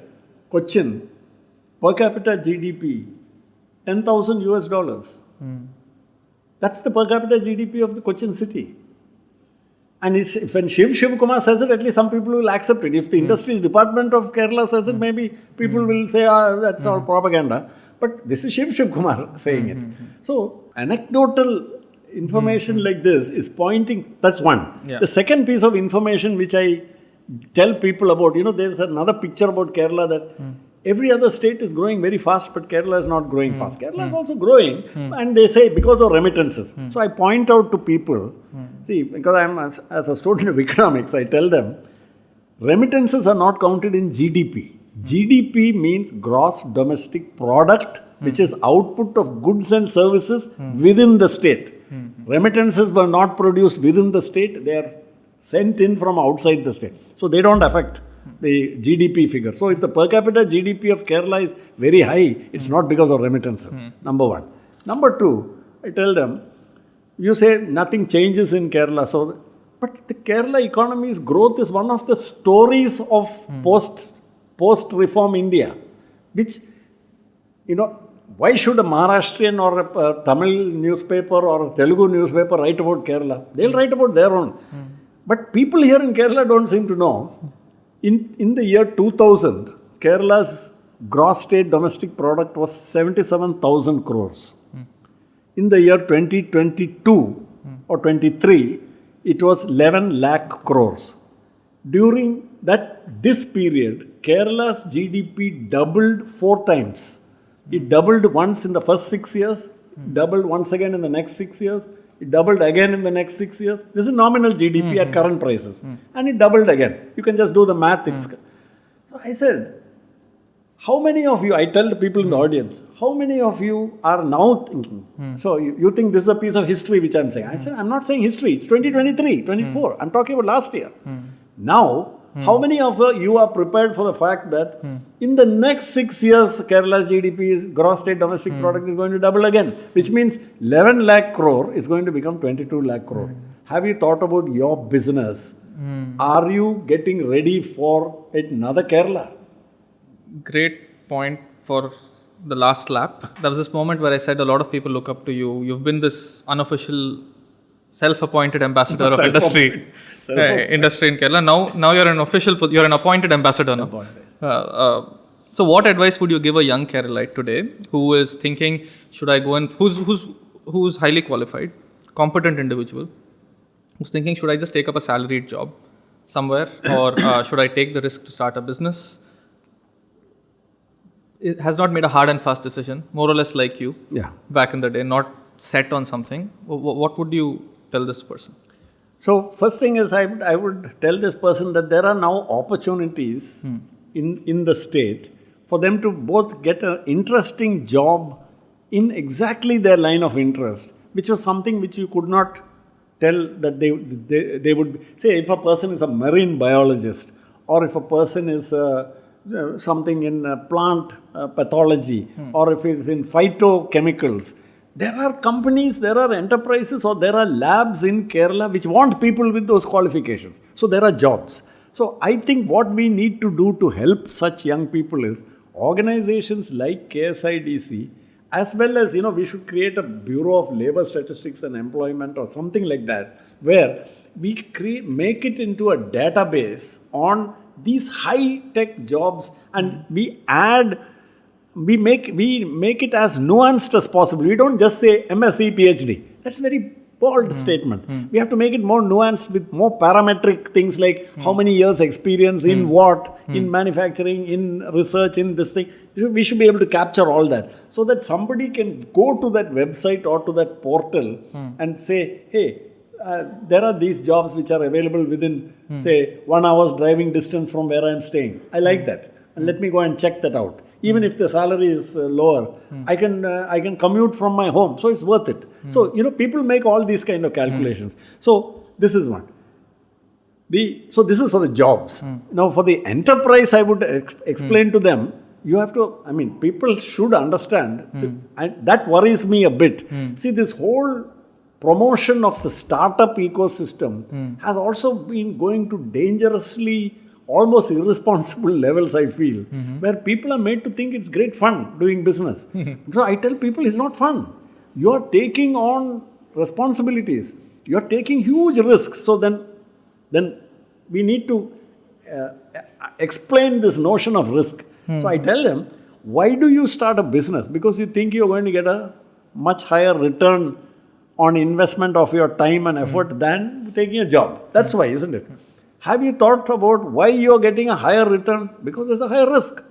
Cochin, per capita GDP, $10,000 US. That's the per capita GDP of the Cochin city. And when Shiv Kumar says it, at least some people will accept it. If the Industries Department of Kerala says it, maybe people will say, that's all propaganda. But this is Shiv Kumar saying it. So, anecdotal information like this is pointing, that's one. Yeah. The second piece of information which I tell people about, there's another picture about Kerala that every other state is growing very fast, but Kerala is not growing fast. Kerala is also growing, and they say because of remittances. So I point out to people, see, because I'm as a student of economics, I tell them, remittances are not counted in GDP. GDP means gross domestic product, which is output of goods and services within the state. Remittances were not produced within the state, they are sent in from outside the state. So they don't affect the GDP figure. So if the per capita GDP of Kerala is very high, it's not because of remittances, number one. Number two, I tell them, you say nothing changes in Kerala, but the Kerala economy's growth is one of the stories of post-reform India, which, why should a Maharashtrian or a Tamil newspaper or a Telugu newspaper write about Kerala? They'll write about their own. But people here in Kerala don't seem to know. In the year 2000, Kerala's gross state domestic product was 77,000 crores. In the year 2022 or 23, it was 11 lakh crores. During this period, Kerala's GDP doubled 4 times. It doubled once in the first 6 years, doubled once again in the next 6 years, it doubled again in the next 6 years. This is nominal GDP at current prices. And it doubled again. You can just do the math. So I said, how many of you, I tell the people in the audience, how many of you are now thinking, so you think this is a piece of history which I'm saying. I said, I'm not saying history, it's 2023, 24. I'm talking about last year. Now, how many of you are prepared for the fact that in the next 6 years, Kerala's GDP, gross state domestic product, is going to double again, which means 11 lakh crore is going to become 22 lakh crore. Have you thought about your business? Are you getting ready for another Kerala? Great point for the last lap. There was this moment where I said a lot of people look up to you. You've been this unofficial self-appointed ambassador of industry in Kerala. Now you're an appointed ambassador now. So what advice would you give a young Keralite today who is thinking, should I go and who's highly qualified, competent individual, who's thinking, should I just take up a salaried job somewhere or should I take the risk to start a business? It has not made a hard and fast decision, more or less like you back in the day, not set on something. What would you tell this person? So first thing is I would tell this person that there are now opportunities in the state for them to both get an interesting job in exactly their line of interest, which was something which you could not tell that they would be. Say if a person is a marine biologist or if a person is something in plant pathology or if it's in phytochemicals, there are companies, there are enterprises or there are labs in Kerala which want people with those qualifications. So there are jobs. So I think what we need to do to help such young people is organizations like KSIDC, as well as, we should create a Bureau of Labor Statistics and Employment or something like that, where we make it into a database on these high-tech jobs and we make it as nuanced as possible. We don't just say MSc, PhD. That's very bold statement. We have to make it more nuanced with more parametric things like how many years experience in what, in manufacturing, in research, in this thing. We should be able to capture all that so that somebody can go to that website or to that portal and say, hey, there are these jobs which are available within, say, 1 hour's driving distance from where I am staying. I like that. And let me go and check that out. Even if the salary is lower, I can commute from my home. So it's worth it. So, people make all these kind of calculations. So this is one. So this is for the jobs. Now for the enterprise, I would explain to them, you have to, I mean, people should understand, and that worries me a bit. See, this whole promotion of the startup ecosystem has also been going to dangerously, almost irresponsible levels, I feel, where people are made to think it's great fun doing business. So I tell people it's not fun. You are taking on responsibilities. You are taking huge risks. So then we need to explain this notion of risk. So I tell them, why do you start a business? Because you think you're going to get a much higher return on investment of your time and effort than taking a job. That's why, isn't it? Have you thought about why you're getting a higher return? Because there's a higher risk.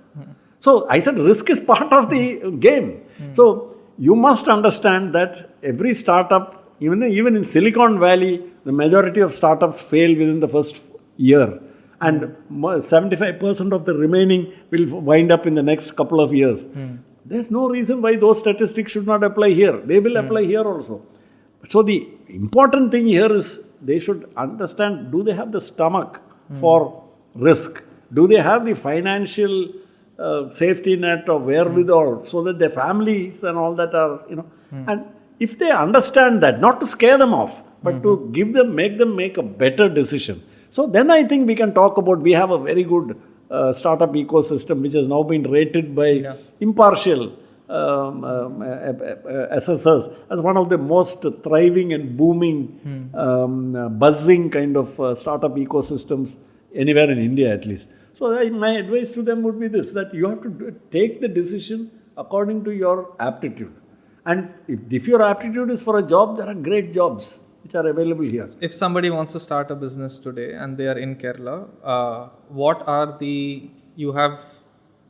So I said risk is part of the game. So you must understand that every startup, even in Silicon Valley, the majority of startups fail within the first year. And 75% of the remaining will wind up in the next couple of years. There's no reason why those statistics should not apply here. They will apply here also. So the important thing here is they should understand, do they have the stomach for risk? Do they have the financial safety net or wherewithal so that their families and all that are, and if they understand that, not to scare them off, but to make them make a better decision. So then I think we can talk about, we have a very good startup ecosystem which has now been rated by impartial assessors as one of the most thriving and booming, buzzing kind of startup ecosystems anywhere in India at least. So my advice to them would be this, that you have to take the decision according to your aptitude. And if your aptitude is for a job, there are great jobs which are available here. If somebody wants to start a business today and they are in Kerala, what are you have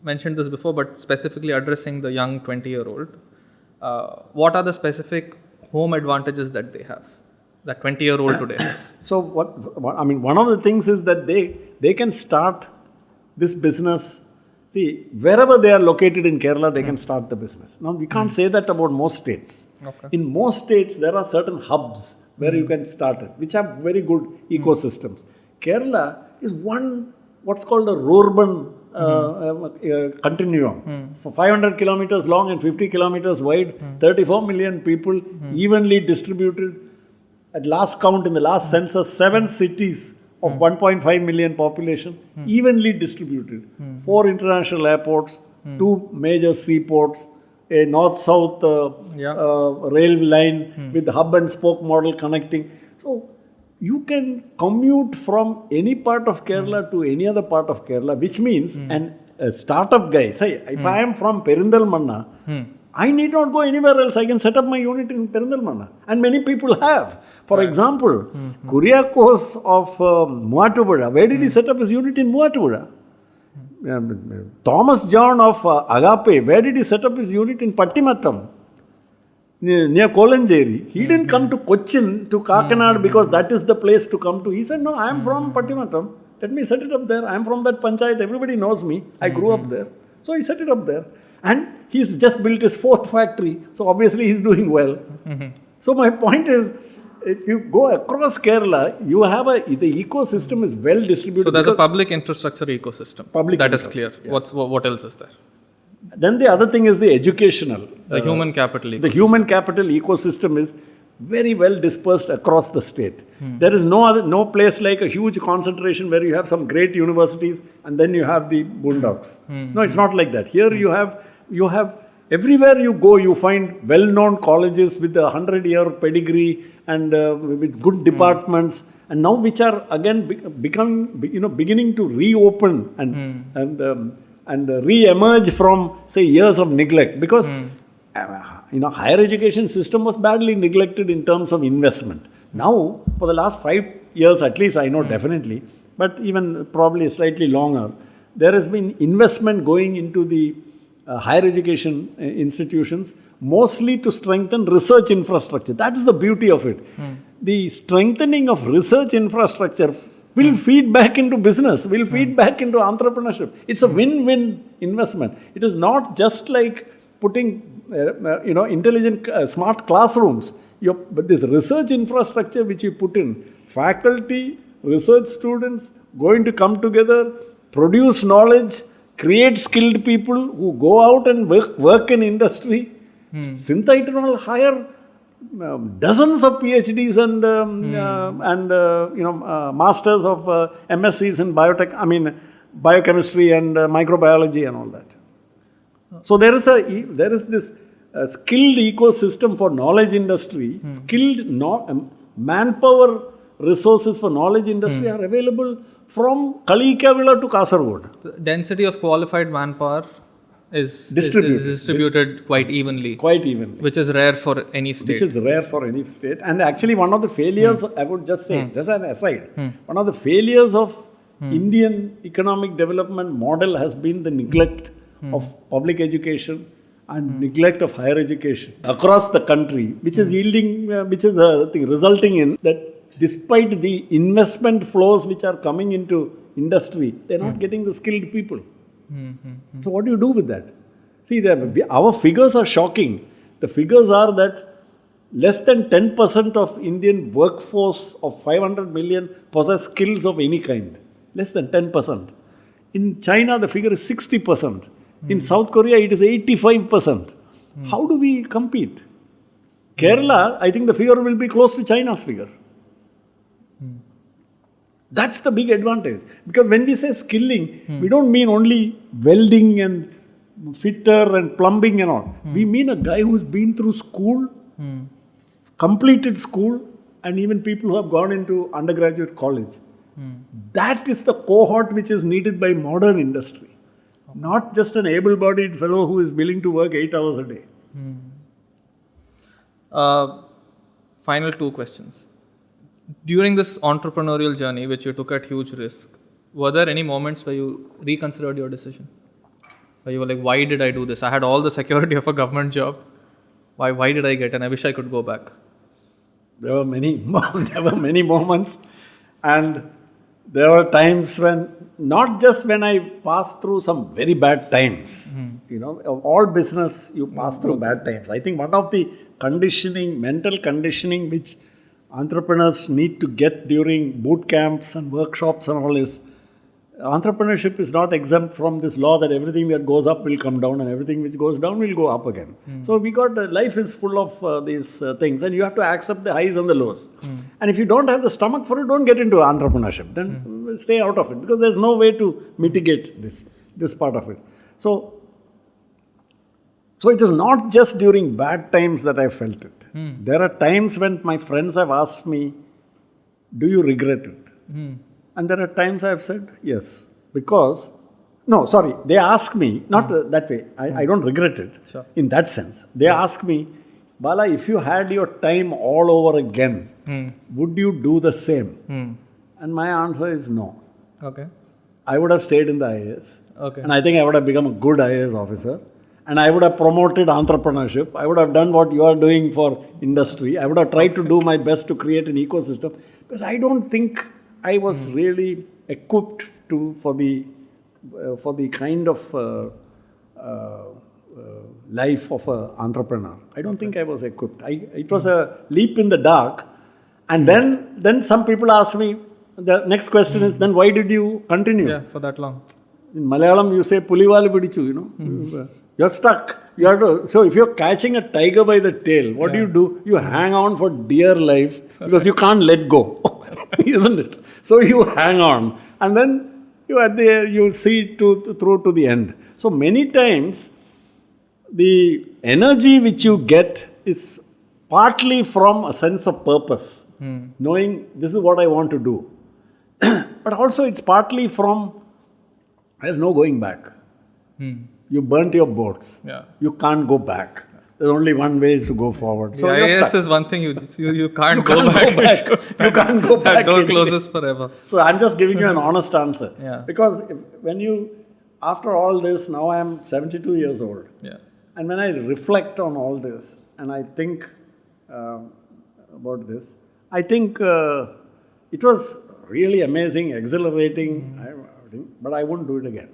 mentioned this before, but specifically addressing the young 20-year-old, what are the specific home advantages that they have, that 20-year-old today has? So one of the things is that they can start this business. See, wherever they are located in Kerala, they can start the business. Now, we can't say that about most states. Okay. In most states, there are certain hubs where you can start it, which have very good ecosystems. Kerala is what's called a rural continuum. For 500 kilometers long and 50 kilometers wide, 34 million people, evenly distributed. At last count, in the last census, 7 cities of 1.5 million population, evenly distributed. 4 international airports, 2 major seaports, a north-south rail line with hub and spoke model connecting. So you can commute from any part of Kerala to any other part of Kerala, which means a startup guy, say, if I am from Perindalmanna, I need not go anywhere else. I can set up my unit in Perindalmanna. And many people have. For example, Kuriakose of Muattupuza, where did he set up his unit? In Muattupuza. Thomas John of Agape, where did he set up his unit? In Pattimattam, near Kolanjeri. He didn't come to Cochin, to Kakinad, because that is the place to come to. He said, no, I am from Pattimattam. Let me set it up there. I am from that panchayat. Everybody knows me. I grew up there. So he set it up there. And he's just built his 4th factory. So obviously he's doing well. So my point is, if you go across Kerala, you have the ecosystem is well distributed. So there's a public infrastructure ecosystem. That is clear. Yeah. What else is there? Then the other thing is the educational. The human capital ecosystem. The human capital ecosystem is very well dispersed across the state. There is no place like a huge concentration where you have some great universities and then you have the boondocks. No, it's not like that. Here you have everywhere you go, you find well-known colleges with a 100-year pedigree and with good departments, and now which are again beginning to reopen and re-emerge from, say, years of neglect, because higher education system was badly neglected in terms of investment. Now, for the last 5 years at least, I know definitely, but even probably slightly longer, there has been investment going into the higher education institutions, mostly to strengthen research infrastructure. That is the beauty of it. The strengthening of research infrastructure will feed back into business, will feed back into entrepreneurship. It's a win-win investment. It is not just like putting intelligent, smart classrooms. But this research infrastructure which you put in, faculty, research students going to come together, produce knowledge, create skilled people who go out and work in industry. Sintha Eternal hire dozens of PhDs and masters of MScs in biochemistry and microbiology and all that. So there is this skilled ecosystem for knowledge industry. Skilled manpower resources for knowledge industry are available from Kalikavila to Kasaragod. The density of qualified manpower is distributed quite evenly. Which is rare for any state. And actually one of the failures, I would just say, just an aside, one of the failures of Indian economic development model has been the neglect of public education and neglect of higher education across the country, which is resulting in that despite the investment flows which are coming into industry, they're not getting the skilled people. So what do you do with that? See, our figures are shocking. The figures are that less than 10% of Indian workforce of 500 million possess skills of any kind. Less than 10%. In China, the figure is 60%. In South Korea, it is 85%. How do we compete? Kerala, I think the figure will be close to China's figure. That's the big advantage. Because when we say skilling, we don't mean only welding and fitter and plumbing and all. We mean a guy who's been through school, completed school, and even people who have gone into undergraduate college. That is the cohort which is needed by modern industry. Not just an able-bodied fellow who is willing to work 8 hours a day. Final two questions. During this entrepreneurial journey, which you took at huge risk, were there any moments where you reconsidered your decision? Where you were like, why did I do this? I had all the security of a government job. Why did I get it? And I wish I could go back. There were many moments. And there were times when, not just when I passed through some very bad times, of all business, you pass through bad times. I think one of the mental conditioning which entrepreneurs need to get during boot camps and workshops and all is, entrepreneurship is not exempt from this law that everything that goes up will come down and everything which goes down will go up again. So life is full of these things, and you have to accept the highs and the lows. And if you don't have the stomach for it, don't get into entrepreneurship. Then stay out of it, because there's no way to mitigate this part of it. So it is not just during bad times that I felt it. There are times when my friends have asked me, do you regret it? And there are times I have said, yes. Because, they ask me, not that way, I don't regret it in that sense. They ask me, Bala, if you had your time all over again, would you do the same? And my answer is no. Okay. I would have stayed in the IAS. Okay. And I think I would have become a good IAS officer. And I would have promoted entrepreneurship. I would have done what you are doing for industry. I would have tried to do my best to create an ecosystem. But I don't think I was really equipped for the kind of life of an entrepreneur. I don't think I was equipped. It was a leap in the dark. And then some people ask me, the next question is, then why did you continue? Yeah, for that long. In Malayalam, you say, Pulivalu bidichu, You're stuck. You have to. So if you're catching a tiger by the tail, what do? You hang on for dear life because you can't let go. Isn't it? So you hang on. And then you see through to the end. So many times, the energy which you get is partly from a sense of purpose. Knowing this is what I want to do. But also it's partly from, there's no going back. You burnt your boats. You can't go back. There's only one way is to go forward. So IAS is one thing you can't go back. You can't go back. That door closes forever. So I'm just giving you an honest answer. Yeah. Because after all this, now I am 72 years old. Yeah. And when I reflect on all this and I think about this, I think it was really amazing, exhilarating, but I wouldn't do it again.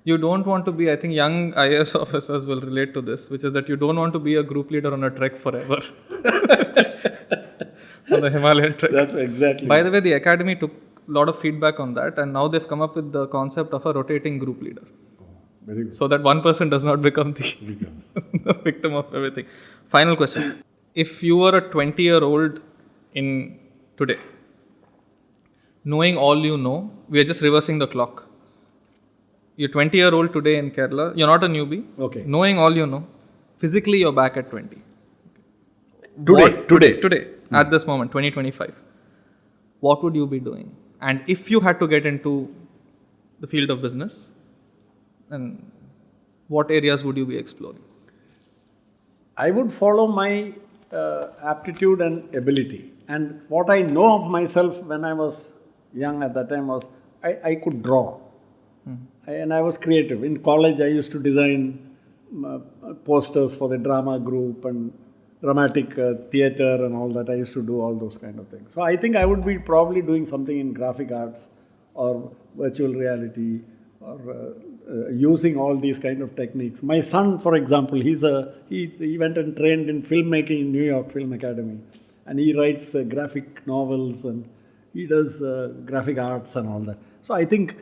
You don't want to be, I think young IAS officers will relate to this, which is that you don't want to be a group leader on a trek forever. On the Himalayan trek. That's exactly. By the way, the academy took a lot of feedback on that, and now they've come up with the concept of a rotating group leader. Very good. So that one person does not become the victim of everything. Final question. If you were a 20-year-old in today, knowing all you know, we are just reversing the clock. You're 20-year-old today in Kerala. You're not a newbie. Okay. Knowing all you know, physically you're back at 20. Today. At this moment, 2025. What would you be doing? And if you had to get into the field of business, and what areas would you be exploring? I would follow my aptitude and ability. And what I know of myself when I was young at that time was I could draw. And I was creative. In college, I used to design posters for the drama group and dramatic theatre and all that. I used to do all those kind of things. So I think I would be probably doing something in graphic arts or virtual reality or using all these kind of techniques. My son, for example, he went and trained in filmmaking in New York Film Academy, and he writes graphic novels and he does graphic arts and all that. So I think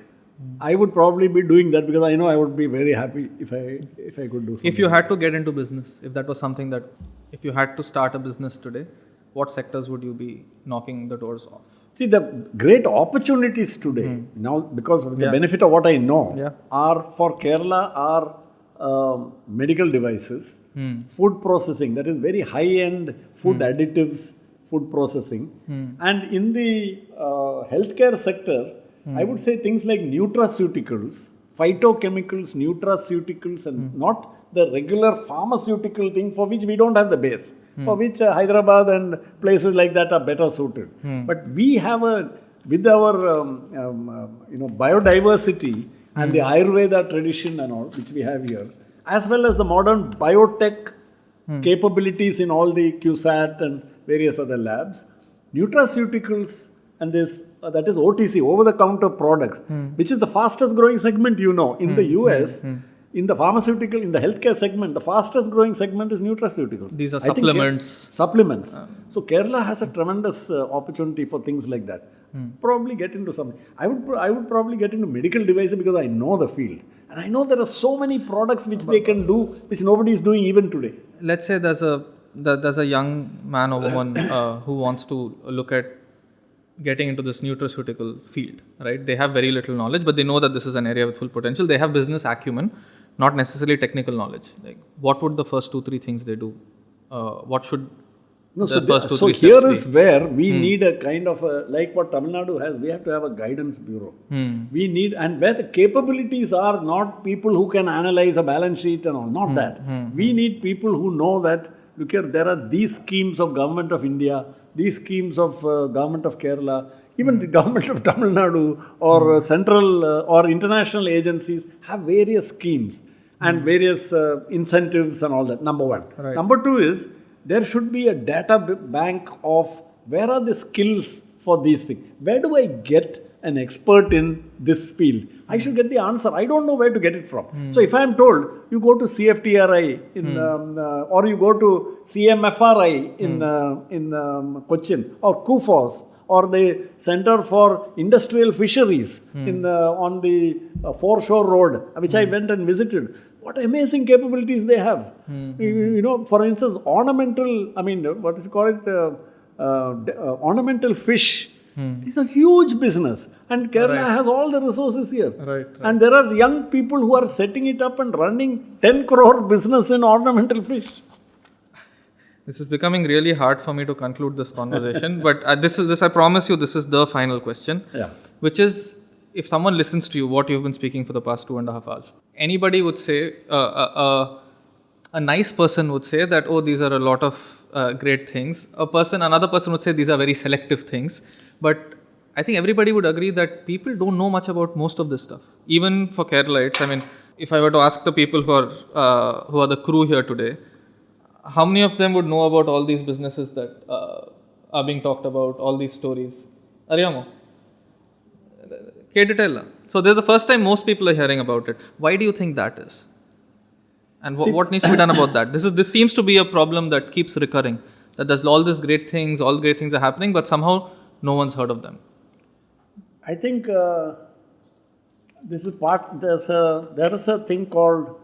I would probably be doing that because I know I would be very happy if I could do something. If you had to get into business, if that was something that, if you had to start a business today, what sectors would you be knocking the doors off? See, the great opportunities today, now because of the benefit of what I know, are for Kerala are medical devices, food processing, that is very high-end food additives, food processing. And in the healthcare sector, I would say things like nutraceuticals, phytochemicals, nutraceuticals, and not the regular pharmaceutical thing for which we don't have the base, for which Hyderabad and places like that are better suited. But we have with our biodiversity and the Ayurveda tradition and all, which we have here, as well as the modern biotech capabilities in all the QSAT and various other labs, nutraceuticals and this, that is OTC, over-the-counter products, which is the fastest growing segment, in the US. In the pharmaceutical, in the healthcare segment, the fastest growing segment is nutraceuticals. These are supplements. Supplements. So Kerala has a tremendous opportunity for things like that. Probably get into something. I would probably get into medical devices because I know the field. And I know there are so many products which they can do, which nobody is doing even today. Let's say there's a young man or woman who wants to look at getting into this nutraceutical field, right? They have very little knowledge, but they know that this is an area with full potential. They have business acumen, not necessarily technical knowledge. Like, what would the first 2-3 things they do? What should the first 2-3 steps be? So here is where we need a kind of like what Tamil Nadu has, we have to have a guidance bureau. We need, and where the capabilities are not people who can analyze a balance sheet and all, not that. We need people who know that, look here, there are these schemes of Government of India, these schemes of Government of Kerala, even the Government of Tamil Nadu or central or international agencies have various schemes and various incentives and all that, number one. Right. Number two is, there should be a data bank of where are the skills for these things. Where do I get an expert in this field? I should get the answer. I don't know where to get it from. So if I am told, you go to CFTRI or you go to CMFRI in Cochin or KUFOS or the Center for Industrial Fisheries on the Foreshore Road, which I went and visited. What amazing capabilities they have. For instance, ornamental fish. It's a huge business, and Kerala has all the resources here. And there are young people who are setting it up and running 10 crore business in ornamental fish. This is becoming really hard for me to conclude this conversation, but this I promise you, this is the final question, which is, if someone listens to you, what you've been speaking for the past 2.5 hours, anybody would say, a nice person would say that, oh, these are a lot of great things. Another person would say these are very selective things. But I think everybody would agree that people don't know much about most of this stuff. Even for Keralites, I mean, if I were to ask the people who are the crew here today, how many of them would know about all these businesses that are being talked about, all these stories? Ariyamo? So this is the first time most people are hearing about it. Why do you think that is? And what needs to be done about that? This seems to be a problem that keeps recurring. That there's all these great things, all great things are happening, but somehow no one's heard of them. I think This is part, there is a thing called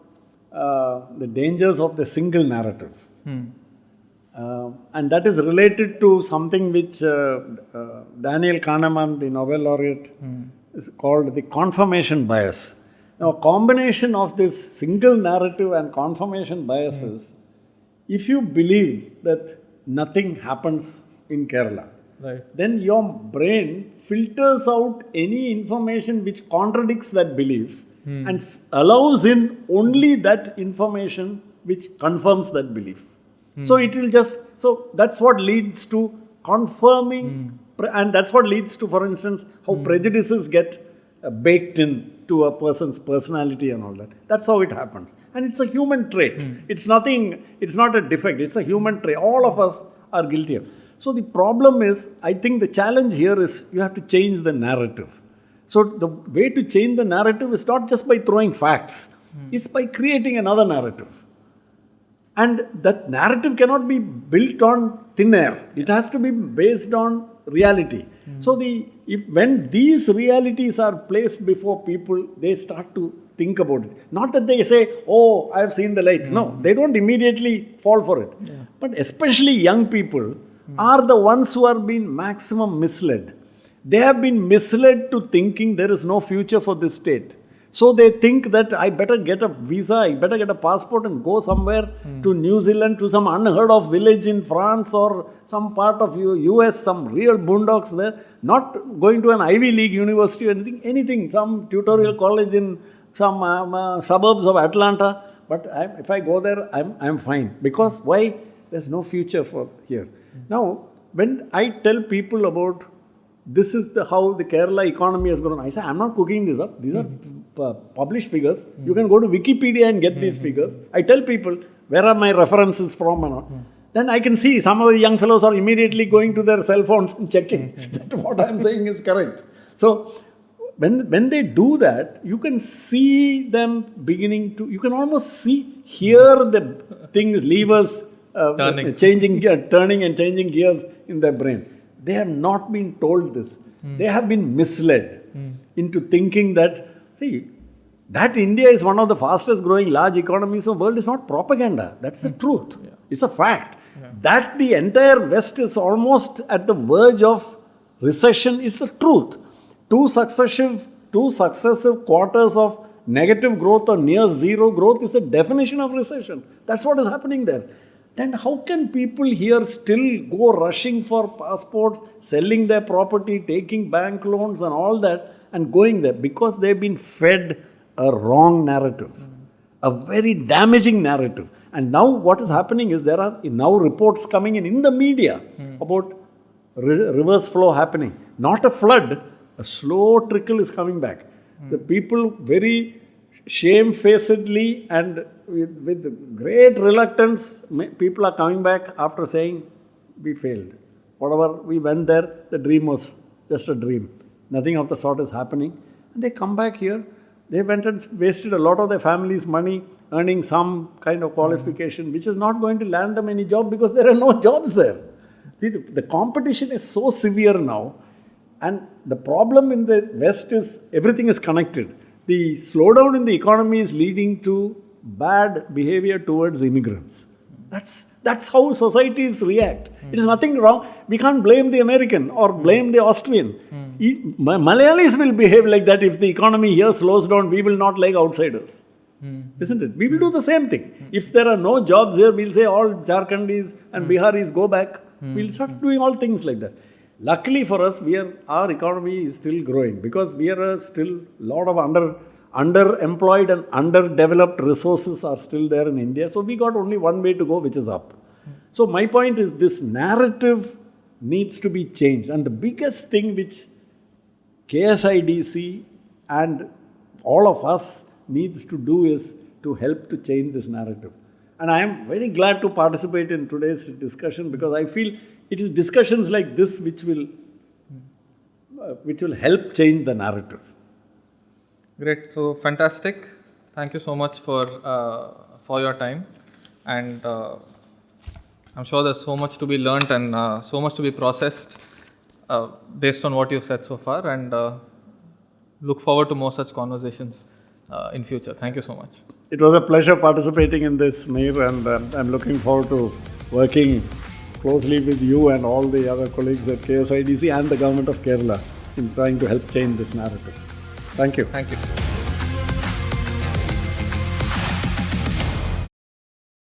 the dangers of the single narrative. And that is related to something which Daniel Kahneman, the Nobel laureate, is called the confirmation bias. Now, a combination of this single narrative and confirmation biases, if you believe that nothing happens in Kerala, Right. then your brain filters out any information which contradicts that belief and allows in only that information which confirms that belief. So it will just, so that's what leads to confirming, and that's what leads to, for instance, how prejudices get baked in to a person's personality and all that. That's how it happens. And it's a human trait. It's nothing, it's not a defect, it's a human trait. All of us are guilty of. So the problem is, I think the challenge here is you have to change the narrative. So the way to change the narrative is not just by throwing facts, it's by creating another narrative. And that narrative cannot be built on thin air. It has to be based on reality. So when these realities are placed before people, they start to think about it. Not that they say, oh, I have seen the light. No, they don't immediately fall for it. But especially young people are the ones who are being maximum misled. They have been misled to thinking there is no future for this state. So they think that I better get a visa, I better get a passport and go somewhere to New Zealand, to some unheard of village in France or some part of US, some real boondocks there. Not going to an Ivy League university or anything, some tutorial college in some suburbs of Atlanta. But if I go there, I'm fine. Because why? There's no future for here. Now, when I tell people about this is how the Kerala economy has grown, I say, I'm not cooking this up. These are published figures. You can go to Wikipedia and get these figures. I tell people, where are my references from and all. Then I can see some of the young fellows are immediately going to their cell phones and checking that what I'm saying is correct. So, when they do that, you can see them beginning to, you can almost hear the things, levers turning and changing gears in their brain. They have not been told this. They have been misled into thinking that, see, that India is one of the fastest growing large economies of the world is not propaganda. That's the truth. It's a fact. That the entire West is almost at the verge of recession is the truth. Two successive quarters of negative growth or near zero growth is a definition of recession. That's what is happening there. Then how can people here still go rushing for passports, selling their property, taking bank loans and all that and going there? Because they've been fed a wrong narrative, a very damaging narrative. And now what is happening is there are now reports coming in the media about reverse flow happening. Not a flood, a slow trickle is coming back. The people very shamefacedly and with great reluctance, people are coming back after saying, we failed. Whatever, we went there, the dream was just a dream. Nothing of the sort is happening. And they come back here, they went and wasted a lot of their family's money earning some kind of qualification, which is not going to land them any job because there are no jobs there. See, the competition is so severe now. And the problem in the West is everything is connected. The slowdown in the economy is leading to bad behavior towards immigrants. That's how societies react. It is nothing wrong. We can't blame the American or blame the Austrian. Malayalis will behave like that. If the economy here slows down, we will not like outsiders. Isn't it? We will do the same thing. If there are no jobs here, we'll say all Jharkhandis and Biharis go back. We'll start doing all things like that. Luckily for us, our economy is still growing because we are still a lot of underemployed and underdeveloped resources are still there in India. So we got only one way to go, which is up. So my point is this narrative needs to be changed. And the biggest thing which KSIDC and all of us needs to do is to help to change this narrative. And I am very glad to participate in today's discussion because I feel it is discussions like this which will help change the narrative. Great. So fantastic. Thank you so much for your time. And I'm sure there's so much to be learnt and so much to be processed based on what you've said so far. And look forward to more such conversations in future. Thank you so much. It was a pleasure participating in this, Mir, and I'm looking forward to working closely with you and all the other colleagues at KSIDC and the Government of Kerala in trying to help change this narrative. Thank you. Thank you.